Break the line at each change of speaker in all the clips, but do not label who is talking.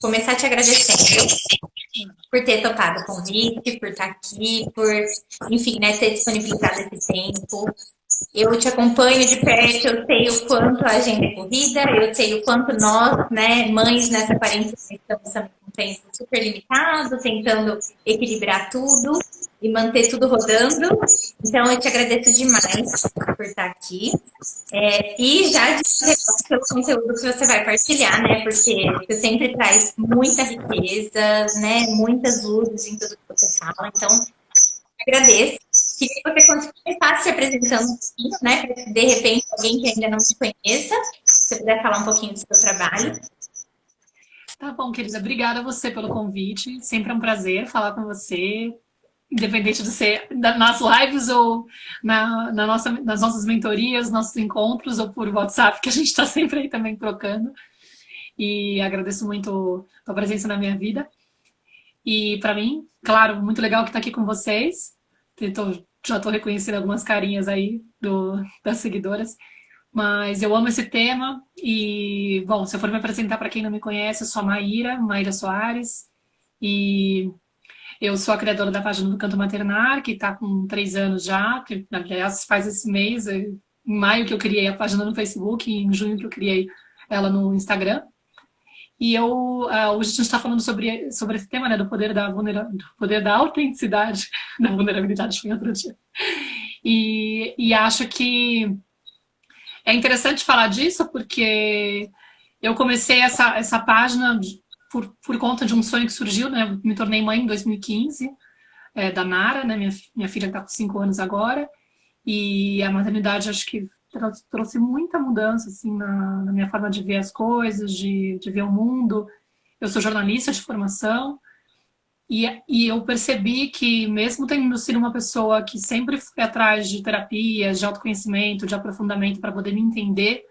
começar te agradecendo por ter topado o convite, por estar aqui, por, enfim, né, ter disponibilizado esse tempo. Eu te acompanho de perto, eu sei o quanto a agenda é corrida, eu sei o quanto nós, né, mães nessa quarentena, estamos também com um tempo super limitado, tentando equilibrar tudo e manter tudo rodando. Então, eu te agradeço demais por estar aqui. E já de pelo conteúdo que você vai partilhar, né? Porque você sempre traz muita riqueza, né? Muitas luzes em tudo que você fala. Então, agradeço. Queria que você começasse se apresentando um pouquinho, né? Para de repente alguém que ainda não te conheça, se você puder falar um pouquinho do seu trabalho.
Tá bom, querida. Obrigada a você pelo convite. Sempre é um prazer falar com você, independente de ser nas lives ou nas nossas mentorias, nossos encontros ou por WhatsApp, que a gente está sempre aí também trocando. E agradeço muito a tua presença na minha vida. E para mim, claro, muito legal que estar aqui com vocês. Já estou reconhecendo algumas carinhas aí das seguidoras. Mas eu amo esse tema e, bom, se eu for me apresentar para quem não me conhece, eu sou a Maíra Soares, e eu sou a criadora da página do Canto Maternar, que está com 3 anos já, que aliás faz esse mês, em maio que eu criei a página no Facebook, e em junho que eu criei ela no Instagram. E hoje a gente está falando sobre esse tema, né, do poder da autenticidade, da vulnerabilidade, foi outro dia. E acho que é interessante falar disso porque eu comecei essa página por conta de um sonho que surgiu, né? Me tornei mãe em 2015, da Nara, né? Minha filha está com 5 anos agora, e a maternidade acho que trouxe muita mudança assim, na minha forma de ver as coisas, de ver o mundo. Eu sou jornalista de formação, e eu percebi que, mesmo tendo sido uma pessoa que sempre foi atrás de terapias, de autoconhecimento, de aprofundamento para poder me entender,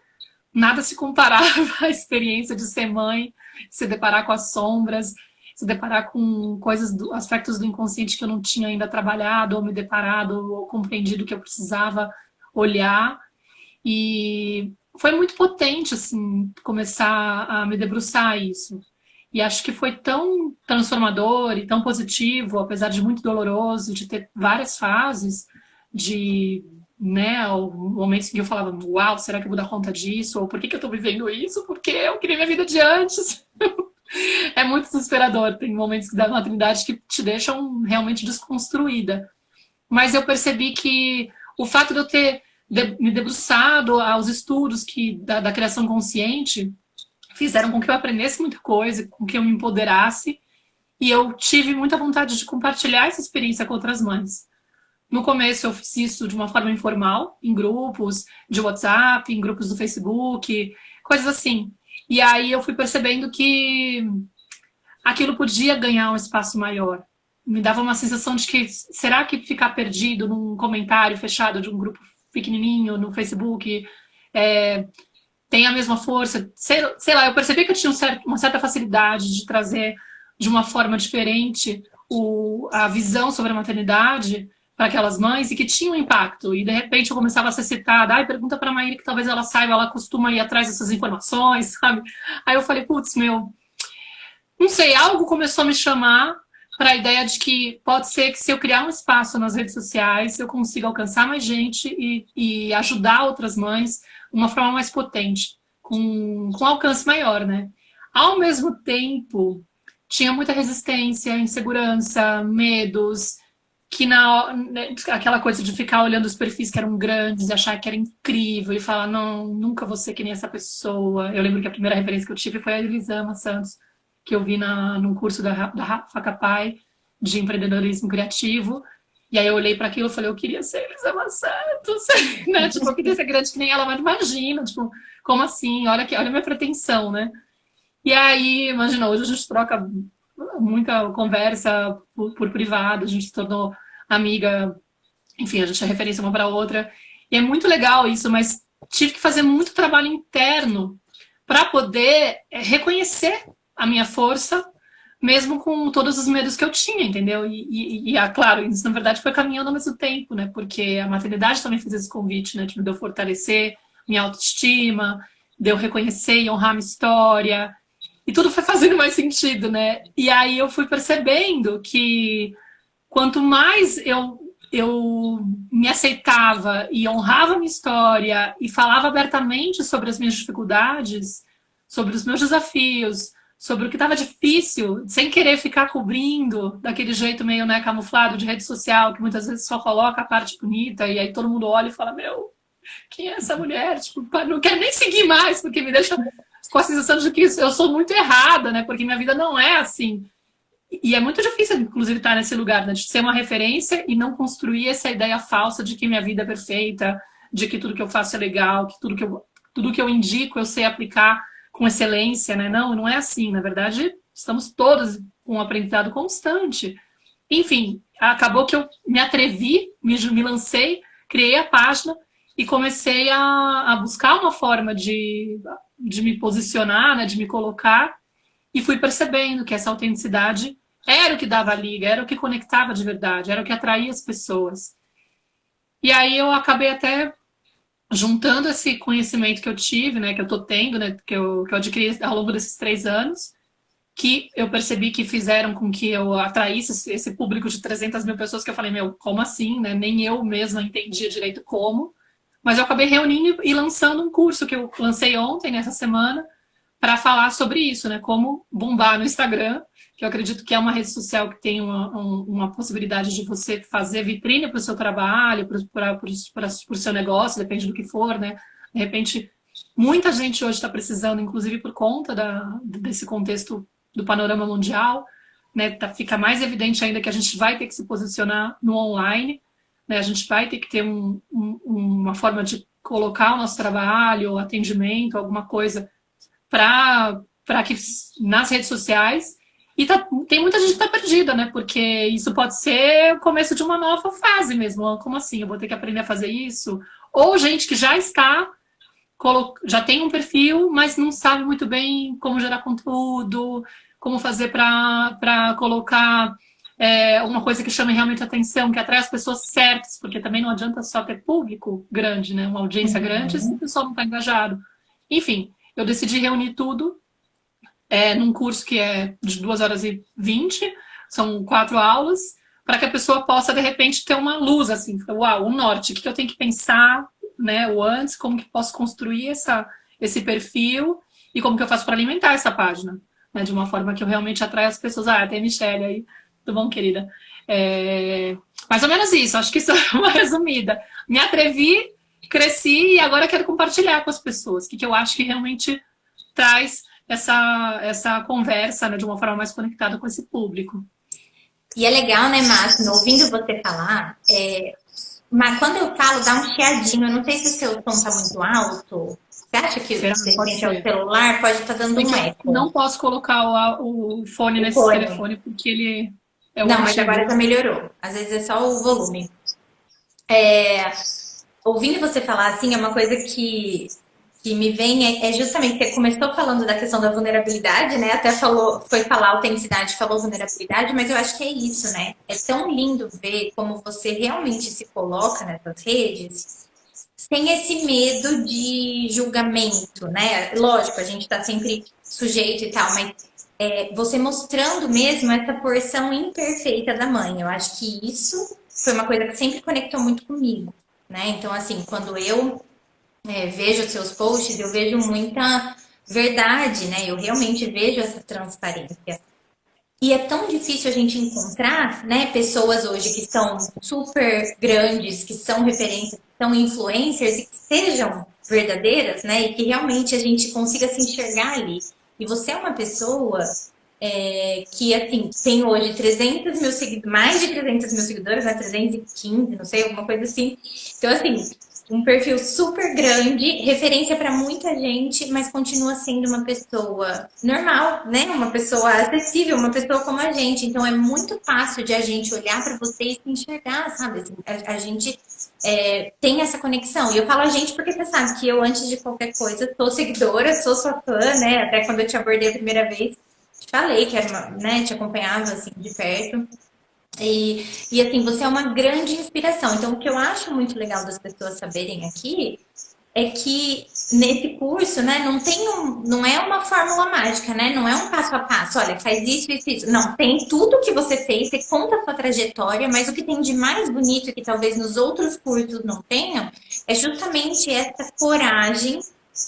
nada se comparava à experiência de ser mãe, se deparar com as sombras, se deparar com aspectos do inconsciente que eu não tinha ainda trabalhado, ou me deparado, ou compreendido que eu precisava olhar. E foi muito potente, assim, começar a me debruçar a isso. E acho que foi tão transformador e tão positivo, apesar de muito doloroso, de ter várias fases, de, né, momentos em que eu falava, uau, será que eu vou dar conta disso? Ou por que eu tô vivendo isso? Porque eu queria minha vida de antes. É muito desesperador. Tem momentos da maternidade que te deixam realmente desconstruída. Mas eu percebi que o fato de eu ter me debruçado aos estudos da criação consciente fizeram com que eu aprendesse muita coisa, com que eu me empoderasse, e eu tive muita vontade de compartilhar essa experiência com outras mães. No começo eu fiz isso de uma forma informal, em grupos de WhatsApp, em grupos do Facebook, coisas assim. E aí eu fui percebendo que aquilo podia ganhar um espaço maior. Me dava uma sensação de que, será que ficar perdido num comentário fechado de um grupo pequenininho no Facebook tem a mesma força? Sei lá, eu percebi que eu tinha uma certa facilidade de trazer de uma forma diferente a visão sobre a maternidade para aquelas mães e que tinha um impacto. E de repente eu começava a ser citada, pergunta para a Maíra que talvez ela saiba, ela costuma ir atrás dessas informações, sabe? Aí eu falei, putz, não sei, algo começou a me chamar para a ideia de que pode ser que, se eu criar um espaço nas redes sociais, eu consiga alcançar mais gente e ajudar outras mães de uma forma mais potente, com alcance maior, né? Ao mesmo tempo, tinha muita resistência, insegurança, medos, aquela coisa de ficar olhando os perfis que eram grandes e achar que era incrível e falar, não, nunca vou ser que nem essa pessoa. Eu lembro que a primeira referência que eu tive foi a Elisama Santos, que eu vi num curso da Rafa Capai, de empreendedorismo criativo. E aí eu olhei para aquilo e falei, eu queria ser Elisama Santos, né? Tipo, eu queria ser grande que nem ela, mas imagina, tipo, como assim? Olha a minha pretensão, né? E aí, imagina, hoje a gente troca muita conversa por privado, a gente se tornou amiga, enfim, a gente é referência uma para outra. E é muito legal isso, mas tive que fazer muito trabalho interno para poder reconhecer a minha força, mesmo com todos os medos que eu tinha, entendeu? Claro, isso na verdade foi caminhando ao mesmo tempo, né? Porque a maternidade também fez esse convite, né? De eu fortalecer minha autoestima, de eu reconhecer e honrar minha história. E tudo foi fazendo mais sentido, né? E aí eu fui percebendo que quanto mais eu me aceitava e honrava a minha história e falava abertamente sobre as minhas dificuldades, sobre os meus desafios, sobre o que estava difícil, sem querer ficar cobrindo daquele jeito meio, né, camuflado de rede social, que muitas vezes só coloca a parte bonita e aí todo mundo olha e fala, meu, quem é essa mulher? Tipo, não quero nem seguir mais, porque me deixa com a sensação de que eu sou muito errada, né? Porque minha vida não é assim. E é muito difícil, inclusive, estar nesse lugar, né? De ser uma referência e não construir essa ideia falsa de que minha vida é perfeita, de que tudo que eu faço é legal, que tudo que eu indico eu sei aplicar com excelência, né? Não, não é assim. Na verdade, estamos todos com um aprendizado constante. Enfim, acabou que eu me atrevi, me lancei, criei a página e comecei a buscar uma forma de me posicionar, né? De me colocar e fui percebendo que essa autenticidade era o que dava a liga, era o que conectava de verdade, era o que atraía as pessoas. E aí eu acabei até juntando esse conhecimento que eu tive, né, que eu tô tendo, né, que eu adquiri ao longo desses 3 anos, que eu percebi que fizeram com que eu atraísse esse público de 300 mil pessoas, que eu falei, meu, como assim, né? Nem eu mesma entendia direito como. Mas eu acabei reunindo e lançando um curso que eu lancei ontem, nessa semana, para falar sobre isso, né? Como bombar no Instagram, que eu acredito que é uma rede social que tem uma possibilidade de você fazer vitrine para o seu trabalho, para o seu negócio, depende do que for, né? De repente, muita gente hoje está precisando, inclusive por conta desse contexto do panorama mundial, né? Fica mais evidente ainda que a gente vai ter que se posicionar no online, né? A gente vai ter que ter uma forma de colocar o nosso trabalho, atendimento, alguma coisa para que nas redes sociais. E tem muita gente que está perdida, né? Porque isso pode ser o começo de uma nova fase mesmo. Como assim? Eu vou ter que aprender a fazer isso? Ou gente que já tem um perfil, mas não sabe muito bem como gerar conteúdo, como fazer para colocar uma coisa que chame realmente atenção, que atrai as pessoas certas, porque também não adianta só ter público grande, né? Uma audiência grande, se o pessoal não está engajado. Enfim, eu decidi reunir tudo num curso que é de 2 horas e 20, são 4 aulas, para que a pessoa possa, de repente, ter uma luz, assim, uau, um norte, o que eu tenho que pensar, né, o antes, como que posso construir esse perfil e como que eu faço para alimentar essa página, né, de uma forma que eu realmente atraia as pessoas. Ah, tem a Michelle aí, tudo bom, querida? Mais ou menos isso, acho que isso é uma resumida. Me atrevi, cresci e agora quero compartilhar com as pessoas o que eu acho que realmente traz essa conversa, né, de uma forma mais conectada com esse público.
E é legal, né, Márcio, ouvindo você falar, mas quando eu falo, dá um chiadinho. Eu não sei se o seu som tá muito alto. Você acha que de repente é o celular? Pode estar dando um eco.
Não posso colocar o fone nesse telefone, porque ele é o
Não, mas agora já melhorou. Às vezes é só o volume. Ouvindo você falar assim, é uma coisa que me vem justamente, você começou falando da questão da vulnerabilidade, né? Até foi falar autenticidade, falou vulnerabilidade, mas eu acho que é isso, né? É tão lindo ver como você realmente se coloca nessas redes sem esse medo de julgamento, né? Lógico, a gente está sempre sujeito e tal, mas você mostrando mesmo essa porção imperfeita da mãe. Eu acho que isso foi uma coisa que sempre conectou muito comigo, né? Então, assim, quando eu vejo seus posts, eu vejo muita verdade, né? Eu realmente vejo essa transparência. E é tão difícil a gente encontrar, né, pessoas hoje que são super grandes, que são referências, que são influencers e que sejam verdadeiras, né? E que realmente a gente consiga se enxergar ali. E você é uma pessoa que, assim, tem hoje 300 mil seguidores, mais de 300 mil seguidores, né? 315, não sei, alguma coisa assim. Então, assim, um perfil super grande, referência para muita gente, mas continua sendo uma pessoa normal, né? Uma pessoa acessível, uma pessoa como a gente. Então é muito fácil de a gente olhar para você e se enxergar, sabe? Assim, a gente tem essa conexão. E eu falo a gente porque você sabe que eu, antes de qualquer coisa, sou seguidora, sou sua fã, né? Até quando eu te abordei a primeira vez, te falei que era né, te acompanhava assim de perto. E assim, você é uma grande inspiração. Então, o que eu acho muito legal das pessoas saberem aqui é que nesse curso, né, não é uma fórmula mágica, né? Não é um passo a passo. Olha, faz isso, isso, isso. Não, tem tudo que você fez, você conta a sua trajetória, mas o que tem de mais bonito que talvez nos outros cursos não tenham é justamente essa coragem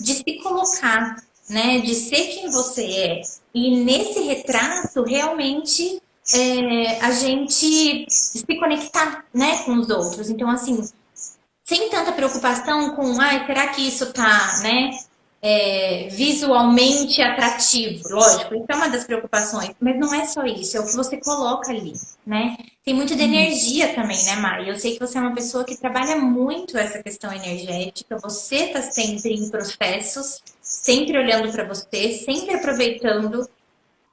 de se colocar, né? De ser quem você é. E nesse retrato, realmente a gente se conectar, né, com os outros. Então, assim, sem tanta preocupação com, ai, será que isso tá, né, visualmente atrativo? Lógico, isso é uma das preocupações, mas não é só isso, é o que você coloca ali, né? Tem muito de energia também, né, Mari? Eu sei que você é uma pessoa que trabalha muito essa questão energética, você tá sempre em processos, sempre olhando para você, sempre aproveitando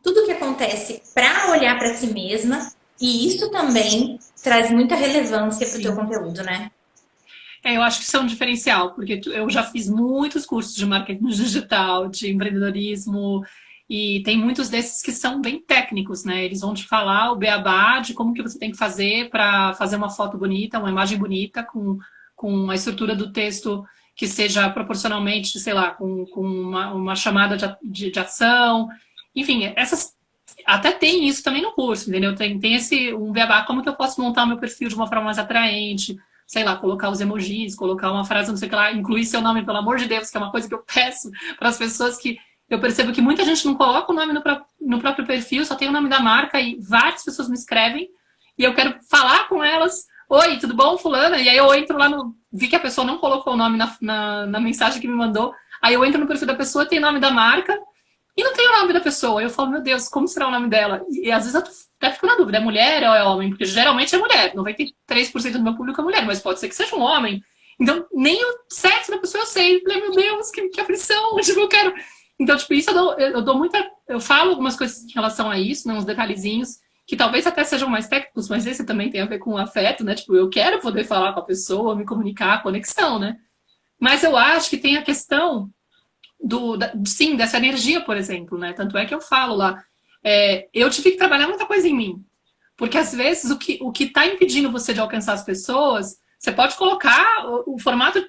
tudo que acontece para olhar para si mesma, e isso também traz muita relevância para o teu
Sim.
conteúdo, né?
Eu acho que isso é um diferencial, porque eu já fiz muitos cursos de marketing digital, de empreendedorismo, e tem muitos desses que são bem técnicos, né? Eles vão te falar o beabá de como que você tem que fazer para fazer uma foto bonita, uma imagem bonita, com a estrutura do texto que seja proporcionalmente, sei lá, com uma chamada de ação. Enfim, essas até tem isso também no curso, entendeu? Tem esse um beabá, como que eu posso montar o meu perfil de uma forma mais atraente, sei lá, colocar os emojis, colocar uma frase, não sei o que lá, incluir seu nome, pelo amor de Deus, que é uma coisa que eu peço para as pessoas que eu percebo que muita gente não coloca o nome no próprio perfil, só tem o nome da marca e várias pessoas me escrevem e eu quero falar com elas. Oi, tudo bom, fulana? E aí eu entro lá no... Vi que a pessoa não colocou o nome na mensagem que me mandou. Aí eu entro no perfil da pessoa, tem o nome da marca e não tem o nome da pessoa. Eu falo, meu Deus, como será o nome dela? E às vezes eu até fico na dúvida, é mulher ou é homem? Porque geralmente é mulher. 93% do meu público é mulher, mas pode ser que seja um homem. Então, nem o sexo da pessoa eu sei. Eu falei, meu Deus, que aflição. Tipo, eu quero... Então, tipo, isso eu dou muita... Eu falo algumas coisas em relação a isso, né, uns detalhezinhos, que talvez até sejam mais técnicos, mas esse também tem a ver com o afeto, né? Tipo, eu quero poder falar com a pessoa, me comunicar, conexão, né? Mas eu acho que tem a questão sim, dessa energia, por exemplo, né? Tanto é que eu falo lá, eu tive que trabalhar muita coisa em mim. Porque às vezes o que está impedindo você de alcançar as pessoas, você pode colocar o formato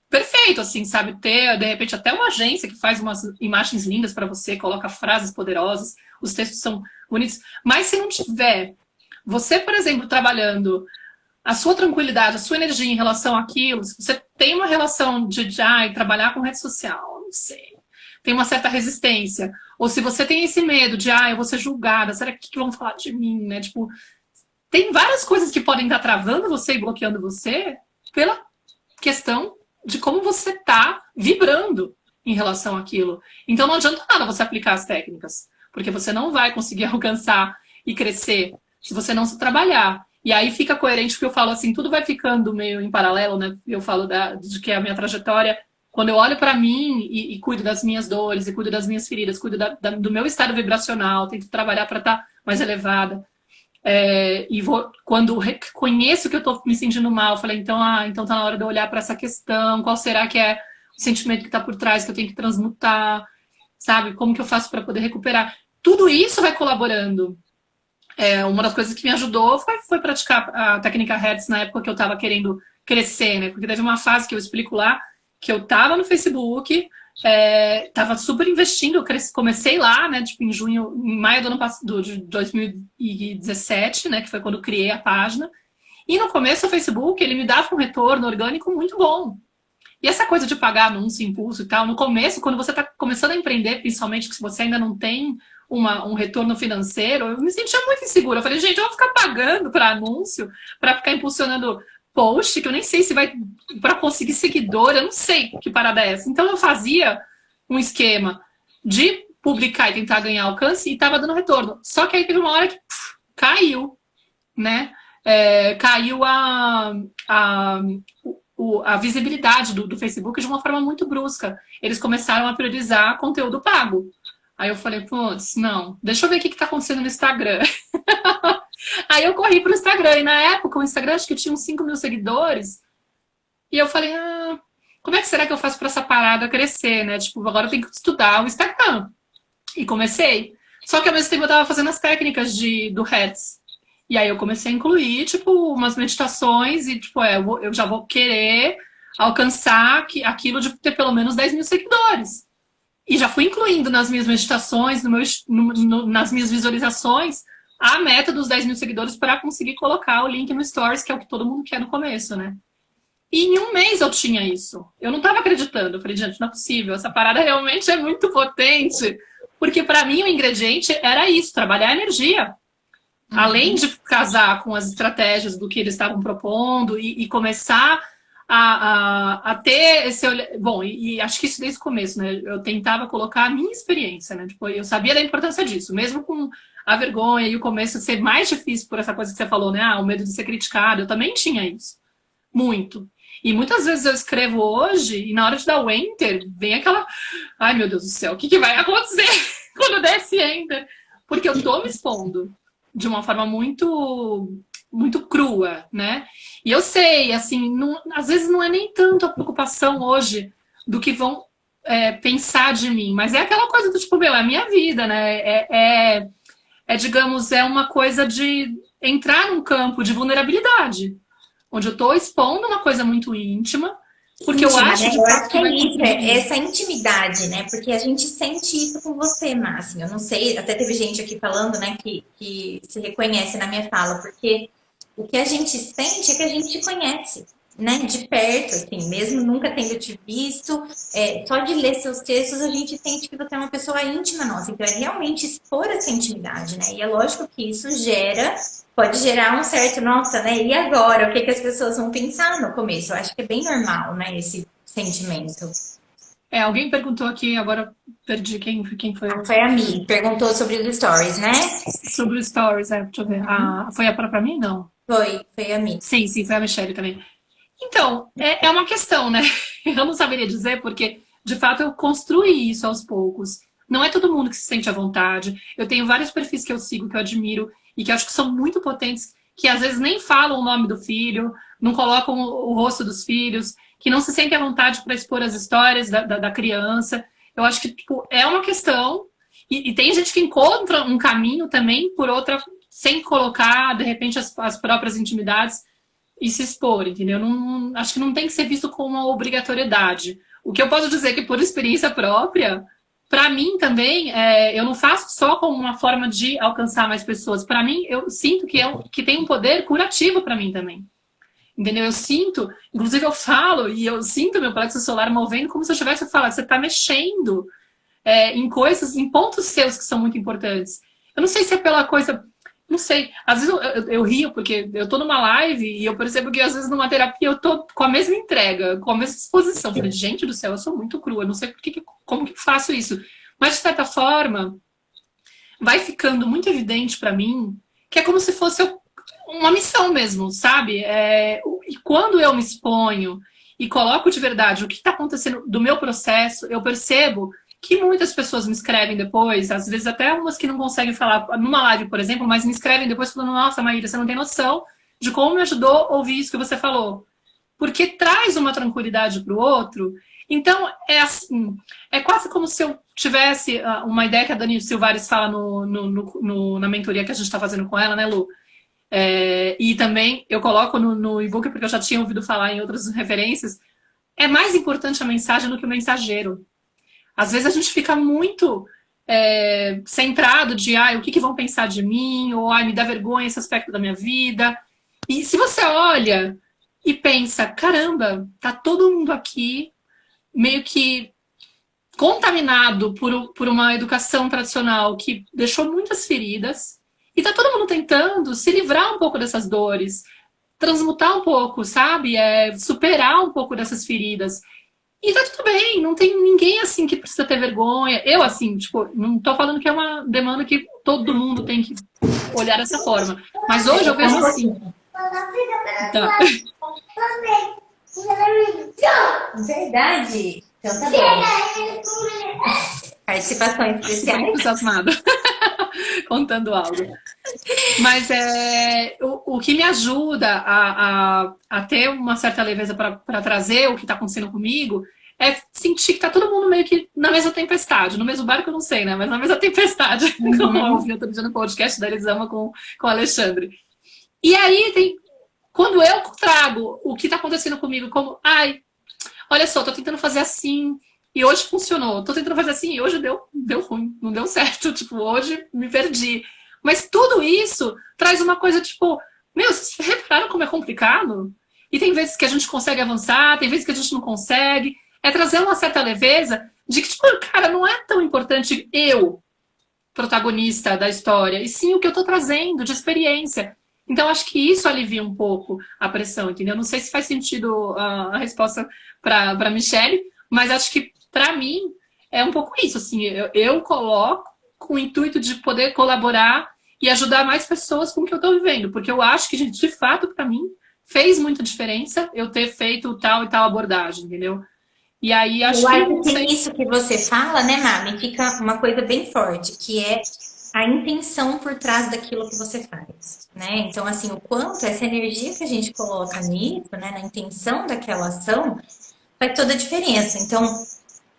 perfeito, assim, sabe? Ter, de repente, até uma agência que faz umas imagens lindas para você, coloca frases poderosas, os textos são bonitos. Mas se não tiver você, por exemplo, trabalhando a sua tranquilidade, a sua energia em relação àquilo, se você tem uma relação de trabalhar com rede social, não sei, tem uma certa resistência, ou se você tem esse medo de, eu vou ser julgada, será que vão falar de mim, né? Tipo, tem várias coisas que podem estar travando você e bloqueando você pela questão de como você está vibrando em relação àquilo. Então não adianta nada você aplicar as técnicas, porque você não vai conseguir alcançar e crescer se você não se trabalhar. E aí fica coerente porque eu falo assim, tudo vai ficando meio em paralelo, né? Eu falo de que a minha trajetória, quando eu olho para mim e cuido das minhas dores, e cuido das minhas feridas, cuido do meu estado vibracional, tento trabalhar para estar mais elevada. E quando reconheço que eu estou me sentindo mal, eu falei, então tá na hora de eu olhar para essa questão, qual será que é o sentimento que está por trás, que eu tenho que transmutar, sabe? Como que eu faço para poder recuperar? Tudo isso vai colaborando. Uma das coisas que me ajudou foi praticar a técnica Hertz na época que eu estava querendo crescer, né? Porque teve uma fase que eu explico lá, que eu estava no Facebook, estava super investindo, eu comecei lá, né? Tipo, em maio do ano passado, de 2017, né? Que foi quando eu criei a página. E no começo o Facebook, ele me dava um retorno orgânico muito bom. E essa coisa de pagar anúncio, impulso e tal, no começo, quando você está começando a empreender, principalmente que se você ainda não tem um retorno financeiro, eu me sentia muito insegura. Eu falei, gente, eu vou ficar pagando para anúncio, para ficar impulsionando post, que eu nem sei se vai para conseguir seguidor, eu não sei que parada é essa. Então eu fazia um esquema de publicar e tentar ganhar alcance e estava dando retorno. Só que aí teve uma hora que caiu, né? Caiu a visibilidade do Facebook de uma forma muito brusca. Eles começaram a priorizar conteúdo pago. Aí eu falei, putz, não, deixa eu ver o que está acontecendo no Instagram. Aí eu corri pro Instagram, e na época o Instagram acho que tinha uns 5 mil seguidores, e eu falei, como é que será que eu faço para essa parada crescer, né? Tipo, agora eu tenho que estudar o Instagram. E comecei. Só que ao mesmo tempo eu tava fazendo as técnicas do Hertz. E aí eu comecei a incluir, tipo, umas meditações e, tipo, eu já vou querer alcançar aquilo de ter pelo menos 10 mil seguidores. E já fui incluindo nas minhas meditações, nas minhas visualizações, a meta dos 10 mil seguidores para conseguir colocar o link no Stories, que é o que todo mundo quer no começo, né? E em um mês eu tinha isso. Eu não estava acreditando. Eu falei, gente, não é possível. Essa parada realmente é muito potente. Porque para mim o ingrediente era isso, trabalhar a energia. Além de casar com as estratégias do que eles estavam propondo e começar a ter esse olhar. Bom, e acho que isso desde o começo, né? Eu tentava colocar a minha experiência, né? Tipo, eu sabia da importância disso, mesmo com a vergonha e o começo ser mais difícil por essa coisa que você falou, né? Ah, o medo de ser criticado. Eu também tinha isso. Muito. E muitas vezes eu escrevo hoje e na hora de dar o enter, vem aquela... Ai, meu Deus do céu, o que vai acontecer quando der esse enter? Porque eu tô me expondo de uma forma muito, muito crua, né? E eu sei, assim, às vezes não é nem tanto a preocupação hoje do que vão pensar de mim, mas é aquela coisa do tipo, meu, é a minha vida, né? Digamos, é uma coisa de entrar num campo de vulnerabilidade, onde eu tô expondo uma coisa muito íntima, porque
íntima,
eu acho,
né?
de
Eu
fato,
acho que
que vai
é isso,
contribuir.
essa intimidade, né? Porque a gente sente isso com você, Márcia. Eu não sei, até teve gente aqui falando, né, que se reconhece na minha fala, porque o que a gente sente é que a gente te conhece, né? De perto, assim, mesmo nunca tendo te visto, só de ler seus textos a gente sente que você é uma pessoa íntima nossa. Então é realmente expor essa intimidade, né? E é lógico que isso pode gerar um certo, nossa, né? E agora? O que as pessoas vão pensar no começo? Eu acho que é bem normal, né? Esse sentimento.
Alguém perguntou aqui, agora perdi quem foi.
Foi a Mi, perguntou sobre os stories, né?
Sobre o Stories, deixa eu ver. Foi a própria mim? Não.
Foi a Mi.
Sim, foi a Michelle também. Então, é uma questão, né? Eu não saberia dizer, porque, de fato, eu construí isso aos poucos. Não é todo mundo que se sente à vontade. Eu tenho vários perfis que eu sigo, que eu admiro, e que eu acho que são muito potentes, que às vezes nem falam o nome do filho, não colocam o rosto dos filhos, que não se sentem à vontade para expor as histórias da criança. Eu acho que, tipo, é uma questão, e tem gente que encontra um caminho também por outra, sem colocar, de repente, as próprias intimidades e se expor, entendeu? Não, acho que não tem que ser visto como uma obrigatoriedade. O que eu posso dizer é que, por experiência própria, para mim também, eu não faço só como uma forma de alcançar mais pessoas. Para mim, eu sinto que tem um poder curativo para mim também. Entendeu? Eu sinto, inclusive eu falo, e eu sinto meu plexo solar movendo como se eu tivesse falado, você está mexendo em coisas, em pontos seus que são muito importantes. Eu não sei se é pela coisa... Não sei, às vezes eu rio porque eu tô numa live e eu percebo que às vezes numa terapia eu tô com a mesma entrega, com a mesma disposição. Eu falei, gente do céu, eu sou muito crua, eu não sei como que faço isso. Mas de certa forma, vai ficando muito evidente pra mim que é como se fosse uma missão mesmo, sabe? E quando eu me exponho e coloco de verdade o que tá acontecendo do meu processo, eu percebo que muitas pessoas me escrevem depois, às vezes até umas que não conseguem falar numa live, por exemplo, mas me escrevem depois falando, nossa, Maíra, você não tem noção de como me ajudou a ouvir isso que você falou. Porque traz uma tranquilidade para o outro. Então, é assim, é quase como se eu tivesse uma ideia que a Dani Silvares fala na mentoria que a gente está fazendo com ela, né, Lu? E também eu coloco no e-book, porque eu já tinha ouvido falar em outras referências, é mais importante a mensagem do que o mensageiro. Às vezes a gente fica muito centrado de o que vão pensar de mim, ou me dá vergonha esse aspecto da minha vida. E se você olha e pensa, caramba, tá todo mundo aqui meio que contaminado por uma educação tradicional que deixou muitas feridas, e tá todo mundo tentando se livrar um pouco dessas dores, transmutar um pouco, sabe? Superar um pouco dessas feridas. E tá tudo bem, não tem ninguém assim que precisa ter vergonha. Eu, assim, tipo, não tô falando que é uma demanda que todo mundo tem que olhar dessa forma. Mas hoje eu vejo assim. Tá.
Verdade. Então tá bom. Participações especiais.
Entusiasmada. Contando algo. Mas o que me ajuda a ter uma certa leveza para trazer o que está acontecendo comigo é sentir que tá todo mundo meio que na mesma tempestade, no mesmo barco eu não sei, né? Mas na mesma tempestade, como eu ouvi outro dia no podcast da Elisama com o Alexandre. E aí quando eu trago o que tá acontecendo comigo como, olha só, tô tentando fazer assim, e hoje funcionou. Tô tentando fazer assim, e hoje deu ruim, não deu certo. Tipo, hoje me perdi. Mas tudo isso traz uma coisa, tipo, meu, vocês repararam como é complicado? E tem vezes que a gente consegue avançar, tem vezes que a gente não consegue. É trazer uma certa leveza de que, tipo, cara, não é tão importante eu, protagonista da história, e sim o que eu tô trazendo de experiência. Então, acho que isso alivia um pouco a pressão, entendeu? Não sei se faz sentido a resposta para Michelle, mas acho que, para mim, é um pouco isso. Assim, eu coloco com o intuito de poder colaborar e ajudar mais pessoas com o que eu estou vivendo, porque eu acho que, gente, de fato, para mim, fez muita diferença eu ter feito tal e tal abordagem, entendeu? E aí,
Eu
acho que,
acho
não
que
sei.
isso que você fala, né, Mami, fica uma coisa bem forte, que é a intenção por trás daquilo que você faz, né? Então, assim, o quanto essa energia que a gente coloca nisso, né, na intenção daquela ação, faz toda a diferença. Então,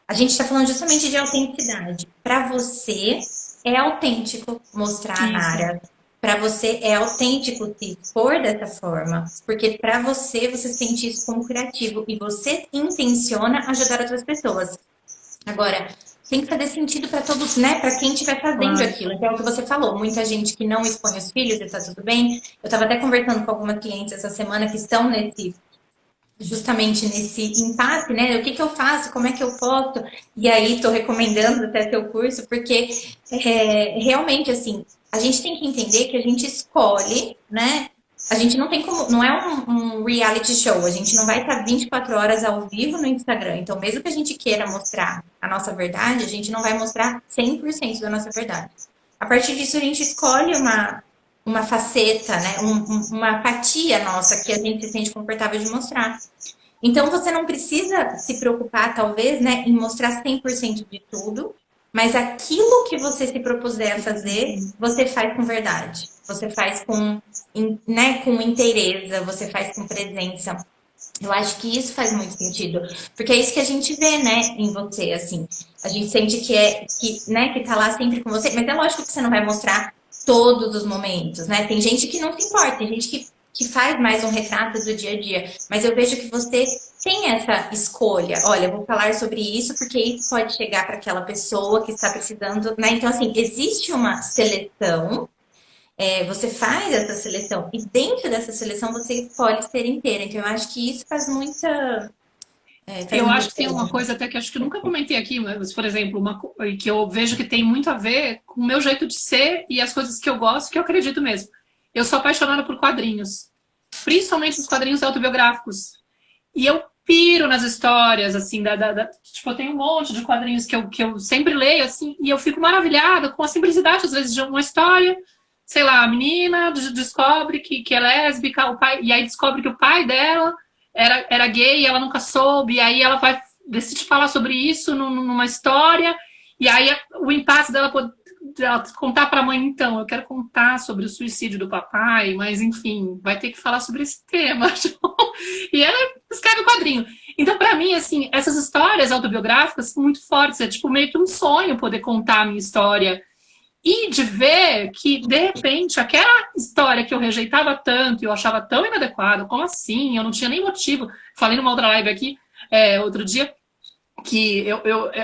a gente está falando justamente de autenticidade. Para você, é autêntico mostrar a
Isso.
Nara. Para você, é autêntico se expor dessa forma. Porque para você, você sente isso como criativo. E você intenciona ajudar outras pessoas. Agora, tem que fazer sentido para todos, né? Para quem estiver fazendo
Claro.
aquilo. Então, é o que você falou. Muita gente que não expõe os filhos e está tudo bem. Eu estava até conversando com algumas clientes essa semana que estão nesse justamente nesse impasse, né? O que que eu faço? Como é que eu posso? E aí estou recomendando até seu curso, porque realmente assim, a gente tem que entender que a gente escolhe, né? A gente não tem como, não é um reality show, a gente não vai estar 24 horas ao vivo no Instagram. Então, mesmo que a gente queira mostrar a nossa verdade, a gente não vai mostrar 100% da nossa verdade. A partir disso, a gente escolhe uma faceta, né? Uma fatia nossa que a gente se sente confortável de mostrar. Então, você não precisa se preocupar, talvez, né, em mostrar 100% de tudo, mas aquilo que você se propuser a fazer, você faz com verdade. Você faz né, com inteireza, você faz com presença. Eu acho que isso faz muito sentido, porque é isso que a gente vê, né, em você, assim. A gente sente né, que tá lá sempre com você, mas é lógico que você não vai mostrar todos os momentos, né? Tem gente que não se importa, tem gente que faz mais um retrato do dia a dia, mas eu vejo que você tem essa escolha. Olha, eu vou falar sobre isso porque isso pode chegar para aquela pessoa que está precisando, né? Então, assim, existe uma seleção, você faz essa seleção e dentro dessa seleção você escolhe ser inteira. Então eu acho que isso faz
Eu
muita
acho que tem uma
diferença.
coisa até que acho que eu nunca comentei aqui, mas, por exemplo, que eu vejo que tem muito a ver com o meu jeito de ser e as coisas que eu gosto, que eu acredito mesmo. Eu sou apaixonada por quadrinhos, principalmente os quadrinhos autobiográficos. E eu piro nas histórias, assim, tipo, eu tenho um monte de quadrinhos que eu sempre leio, assim, e eu fico maravilhada com a simplicidade, às vezes, de uma história. Sei lá, a menina descobre que é lésbica, o pai, e aí descobre que o pai dela era gay e ela nunca soube, e aí ela vai decide falar sobre isso numa história, e aí o impasse dela contar para a mãe, então, eu quero contar sobre o suicídio do papai, mas enfim, vai ter que falar sobre esse tema. E ela escreve o quadrinho. Então, para mim, assim, essas histórias autobiográficas são muito fortes, é tipo meio que um sonho poder contar a minha história e de ver que, de repente, aquela história que eu rejeitava tanto, eu achava tão inadequada, como assim? Eu não tinha nem motivo. Falei numa outra live aqui, outro dia, que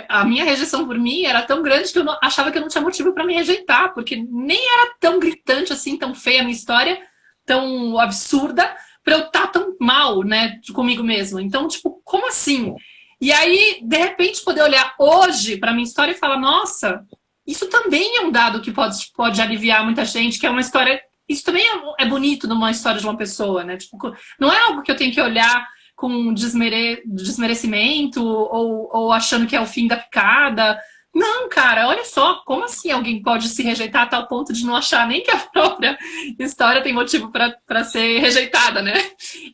a minha rejeição por mim era tão grande que eu achava que eu não tinha motivo para me rejeitar, porque nem era tão gritante assim, tão feia a minha história, tão absurda, para eu estar tão mal, né, comigo mesma. Então, tipo, como assim? E aí, de repente, poder olhar hoje para minha história e falar, nossa, isso também é um dado que pode aliviar muita gente, que é uma história. Isso também é bonito numa história de uma pessoa, né? Tipo, não é algo que eu tenho que olhar com desmerecimento ou achando que é o fim da picada. Não, cara, olha só, como assim alguém pode se rejeitar a tal ponto de não achar nem que a própria história tem motivo para ser rejeitada, né?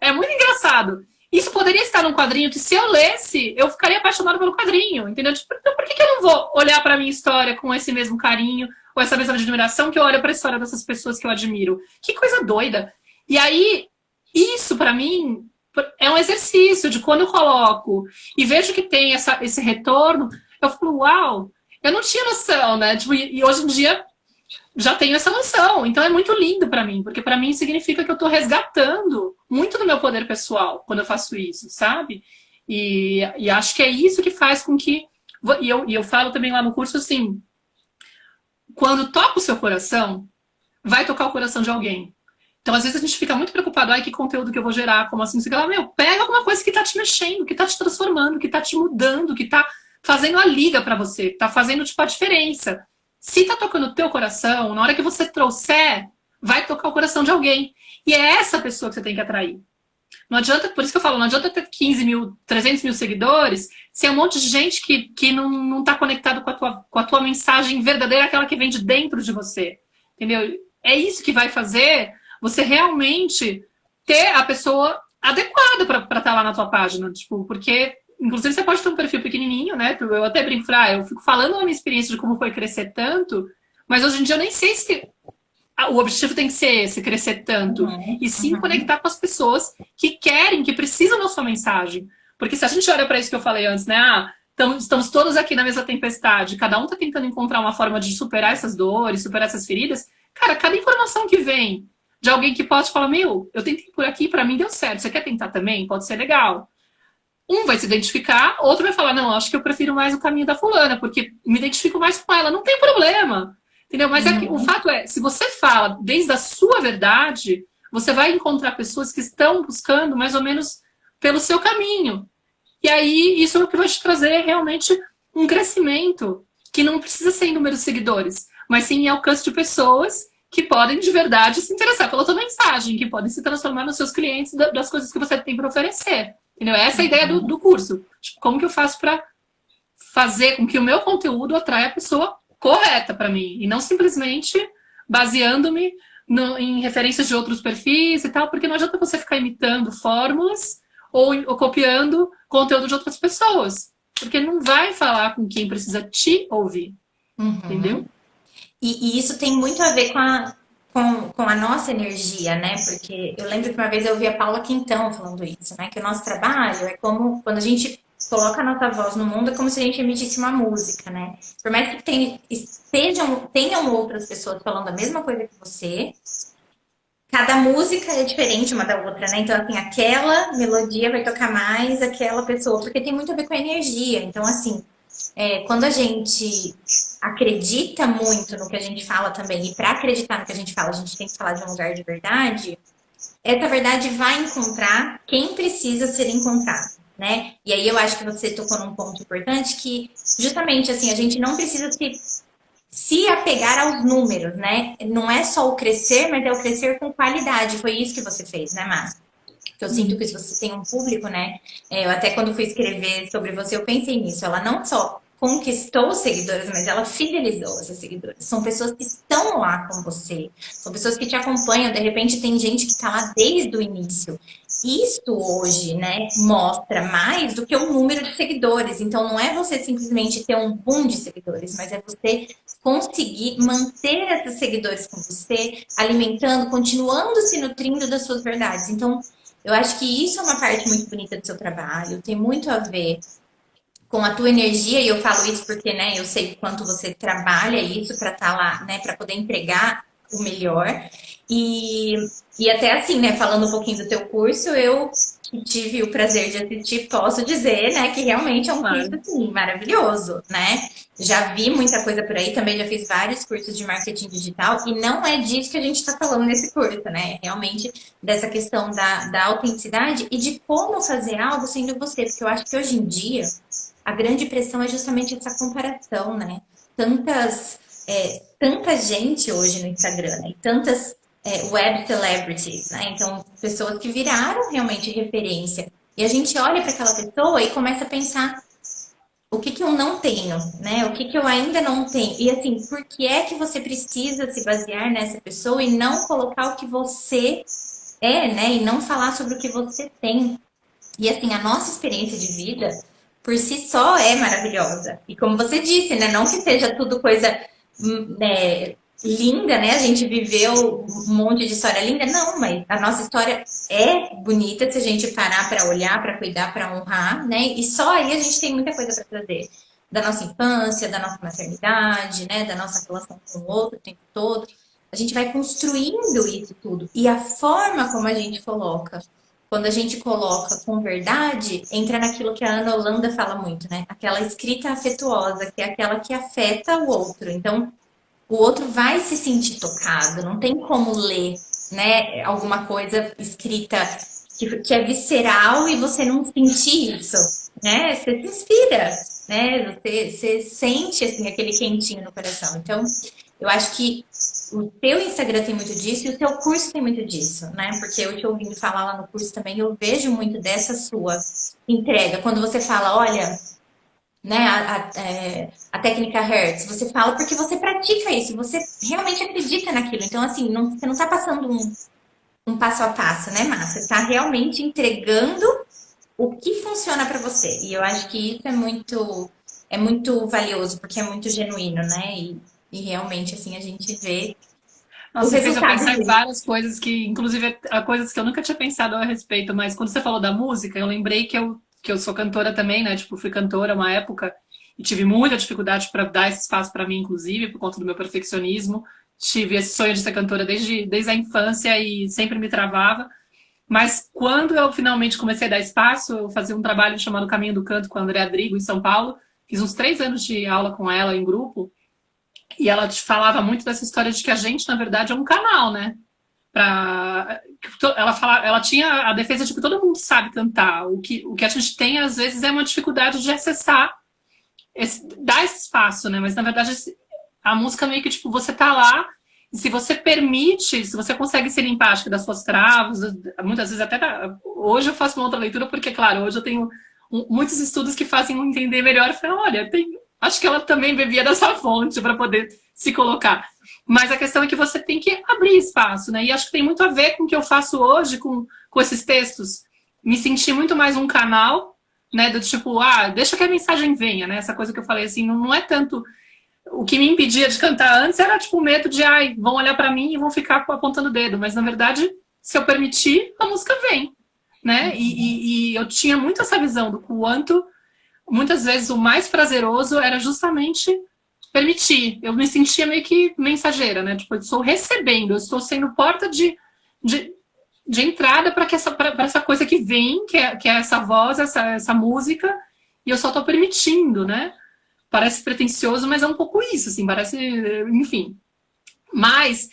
É muito engraçado. Isso poderia estar num quadrinho que, se eu lesse, eu ficaria apaixonada pelo quadrinho, entendeu? Tipo, então por que eu não vou olhar para minha história com esse mesmo carinho ou essa mesma admiração que eu olho para a história dessas pessoas que eu admiro? Que coisa doida! E aí, isso para mim é um exercício de quando eu coloco e vejo que tem esse retorno, eu falo, uau, eu não tinha noção, né? Tipo, e hoje em dia já tenho essa noção. Então é muito lindo para mim, porque para mim significa que eu estou resgatando muito do meu poder pessoal quando eu faço isso, sabe? E acho que é isso que faz com que... E eu falo também lá no curso assim, quando toca o seu coração, vai tocar o coração de alguém. Então, às vezes, a gente fica muito preocupado, ai, que conteúdo que eu vou gerar, como assim, meu, pega alguma coisa que tá te mexendo, que tá te transformando, que tá te mudando, que tá fazendo a liga pra você, tá fazendo, tipo, a diferença. Se tá tocando o teu coração, na hora que você trouxer, vai tocar o coração de alguém. E é essa pessoa que você tem que atrair. Não adianta, por isso que eu falo, não adianta ter 15 mil, 300 mil seguidores, se é um monte de gente que não tá conectado com a tua mensagem verdadeira, aquela que vem de dentro de você. Entendeu? É isso que vai fazer você realmente ter a pessoa adequada para estar lá na tua página. Tipo, porque, inclusive, você pode ter um perfil pequenininho, né? Eu até brinco, eu fico falando da minha experiência de como foi crescer tanto, mas hoje em dia eu nem sei se o objetivo tem que ser esse, crescer tanto. E sim conectar com as pessoas que querem, que precisam da sua mensagem. Porque se a gente olha para isso que eu falei antes, né? Estamos todos aqui na mesma tempestade, cada um está tentando encontrar uma forma de superar essas dores, superar essas feridas. Cara, cada informação que vem de alguém que pode falar, meu, eu tentei por aqui, para mim deu certo, você quer tentar também? Pode ser legal. Um vai se identificar, outro vai falar, não, acho que eu prefiro mais o caminho da fulana, porque me identifico mais com ela, não tem problema. Entendeu? Mas o fato é, se você fala desde a sua verdade, você vai encontrar pessoas que estão buscando mais ou menos pelo seu caminho. E aí, isso é o que vai te trazer realmente um crescimento que não precisa ser em número de seguidores, mas sim em alcance de pessoas que podem de verdade se interessar pela tua mensagem, que podem se transformar nos seus clientes das coisas que você tem para oferecer. Entendeu? Essa é a ideia do curso. Tipo, como que eu faço para fazer com que o meu conteúdo atraia a pessoa correta para mim, e não simplesmente baseando-me em referências de outros perfis e tal, porque não adianta você ficar imitando fórmulas ou copiando conteúdo de outras pessoas, porque não vai falar com quem precisa te ouvir, entendeu?
E isso tem muito a ver com a nossa energia, né? Porque eu lembro que uma vez eu ouvi a Paula Quintão falando isso, né? Que o nosso trabalho é como quando a gente coloca a nossa voz no mundo, é como se a gente emitisse uma música, né? Por mais que tenham outras pessoas falando a mesma coisa que você, cada música é diferente uma da outra, né? Então, assim, aquela melodia vai tocar mais aquela pessoa, porque tem muito a ver com a energia. Então, assim, quando a gente acredita muito no que a gente fala também, e para acreditar no que a gente fala, a gente tem que falar de um lugar de verdade, essa verdade vai encontrar quem precisa ser encontrado, né? E aí eu acho que você tocou num ponto importante que, justamente, assim, a gente não precisa se apegar aos números, né? Não é só o crescer, mas é o crescer com qualidade. Foi isso que você fez, né, Márcia? Eu sinto que se você tem um público, né? Eu até quando fui escrever sobre você, eu pensei nisso. Ela não só conquistou os seguidores, mas ela fidelizou esses seguidores. São pessoas que estão lá com você. São pessoas que te acompanham. De repente, tem gente que está lá desde o início. Isso hoje, né, mostra mais do que o número de seguidores. Então, não é você simplesmente ter um boom de seguidores, mas é você conseguir manter esses seguidores com você, alimentando, continuando se nutrindo das suas verdades. Então, eu acho que isso é uma parte muito bonita do seu trabalho, tem muito a ver com a tua energia, e eu falo isso porque, né, eu sei o quanto você trabalha isso para estar lá, né, para poder entregar o melhor. E até assim, né, falando um pouquinho do teu curso, eu tive o prazer de assistir, posso dizer, né, que realmente é um curso, assim, maravilhoso, né? Já vi muita coisa por aí, também já fiz vários cursos de marketing digital, e não é disso que a gente está falando nesse curso, né? Realmente dessa questão da autenticidade e de como fazer algo sendo você, porque eu acho que hoje em dia a grande pressão é justamente essa comparação, né? Tanta gente hoje no Instagram, né? E tantas web celebrities, né? Então, pessoas que viraram realmente referência. E a gente olha para aquela pessoa e começa a pensar o que eu não tenho, né? O que eu ainda não tenho. E assim, por que é que você precisa se basear nessa pessoa e não colocar o que você é, né? E não falar sobre o que você tem. E assim, a nossa experiência de vida, por si só, é maravilhosa. E como você disse, né? Não que seja tudo coisa linda, né? A gente viveu um monte de história linda. Não, mas a nossa história é bonita se a gente parar para olhar, para cuidar, para honrar, né? E só aí a gente tem muita coisa para trazer. Da nossa infância, da nossa maternidade, né? Da nossa relação com o outro o tempo todo. A gente vai construindo isso tudo. E a forma como a gente coloca quando a gente coloca com verdade, entra naquilo que a Ana Holanda fala muito, né? Aquela escrita afetuosa, que é aquela que afeta o outro. Então, o outro vai se sentir tocado, não tem como ler, né, alguma coisa escrita que é visceral e você não sentir isso, né? Você se inspira, né? Você sente assim aquele quentinho no coração. Então, eu acho que o teu Instagram tem muito disso e o teu curso tem muito disso, né? Porque eu te ouvindo falar lá no curso também, eu vejo muito dessa sua entrega. Quando você fala, olha, né, a técnica Hertz, você fala porque você pratica isso, você realmente acredita naquilo. Então, assim, você não está passando um passo a passo, né, Márcia? Você está realmente entregando o que funciona para você. E eu acho que isso é muito valioso, porque é muito genuíno, né? E realmente, assim, a gente vê o
Nossa, você fez eu
resultado
pensar em
disso.
várias coisas que, inclusive, coisas que eu nunca tinha pensado a respeito, mas quando você falou da música, eu lembrei que eu sou cantora também, né? Tipo, fui cantora uma época e tive muita dificuldade para dar esse espaço para mim, inclusive, por conta do meu perfeccionismo. Tive esse sonho de ser cantora desde a infância e sempre me travava. Mas quando eu finalmente comecei a dar espaço, eu fazia um trabalho chamado Caminho do Canto com a Andréa Drigo, em São Paulo. Fiz uns 3 anos de aula com ela em grupo. E ela te falava muito dessa história de que a gente, na verdade, é um canal, né? Ela tinha a defesa de que todo mundo sabe cantar. O que a gente tem, às vezes, é uma dificuldade de acessar, dar esse espaço, né? Mas, na verdade, a música meio que, tipo, você tá lá, e se você permite, se você consegue ser empático das suas travas, muitas vezes até... Hoje eu faço uma outra leitura, porque, claro, hoje eu tenho muitos estudos que fazem entender melhor. Eu falei, olha, acho que ela também bebia dessa fonte para poder se colocar. Mas a questão é que você tem que abrir espaço, né? E acho que tem muito a ver com o que eu faço hoje com esses textos. Me senti muito mais um canal, né? Do tipo, deixa que a mensagem venha, né? Essa coisa que eu falei, assim, não é tanto... O que me impedia de cantar antes era, tipo, o medo de, vão olhar para mim e vão ficar apontando o dedo. Mas, na verdade, se eu permitir, a música vem, né? E eu tinha muito essa visão do quanto, muitas vezes, o mais prazeroso era justamente permitir. Eu me sentia meio que mensageira, né? Tipo, eu estou recebendo, eu estou sendo porta de entrada para essa coisa que vem, que é essa voz, essa música, e eu só estou permitindo, né? Parece pretencioso, mas é um pouco isso, assim, parece, enfim. Mas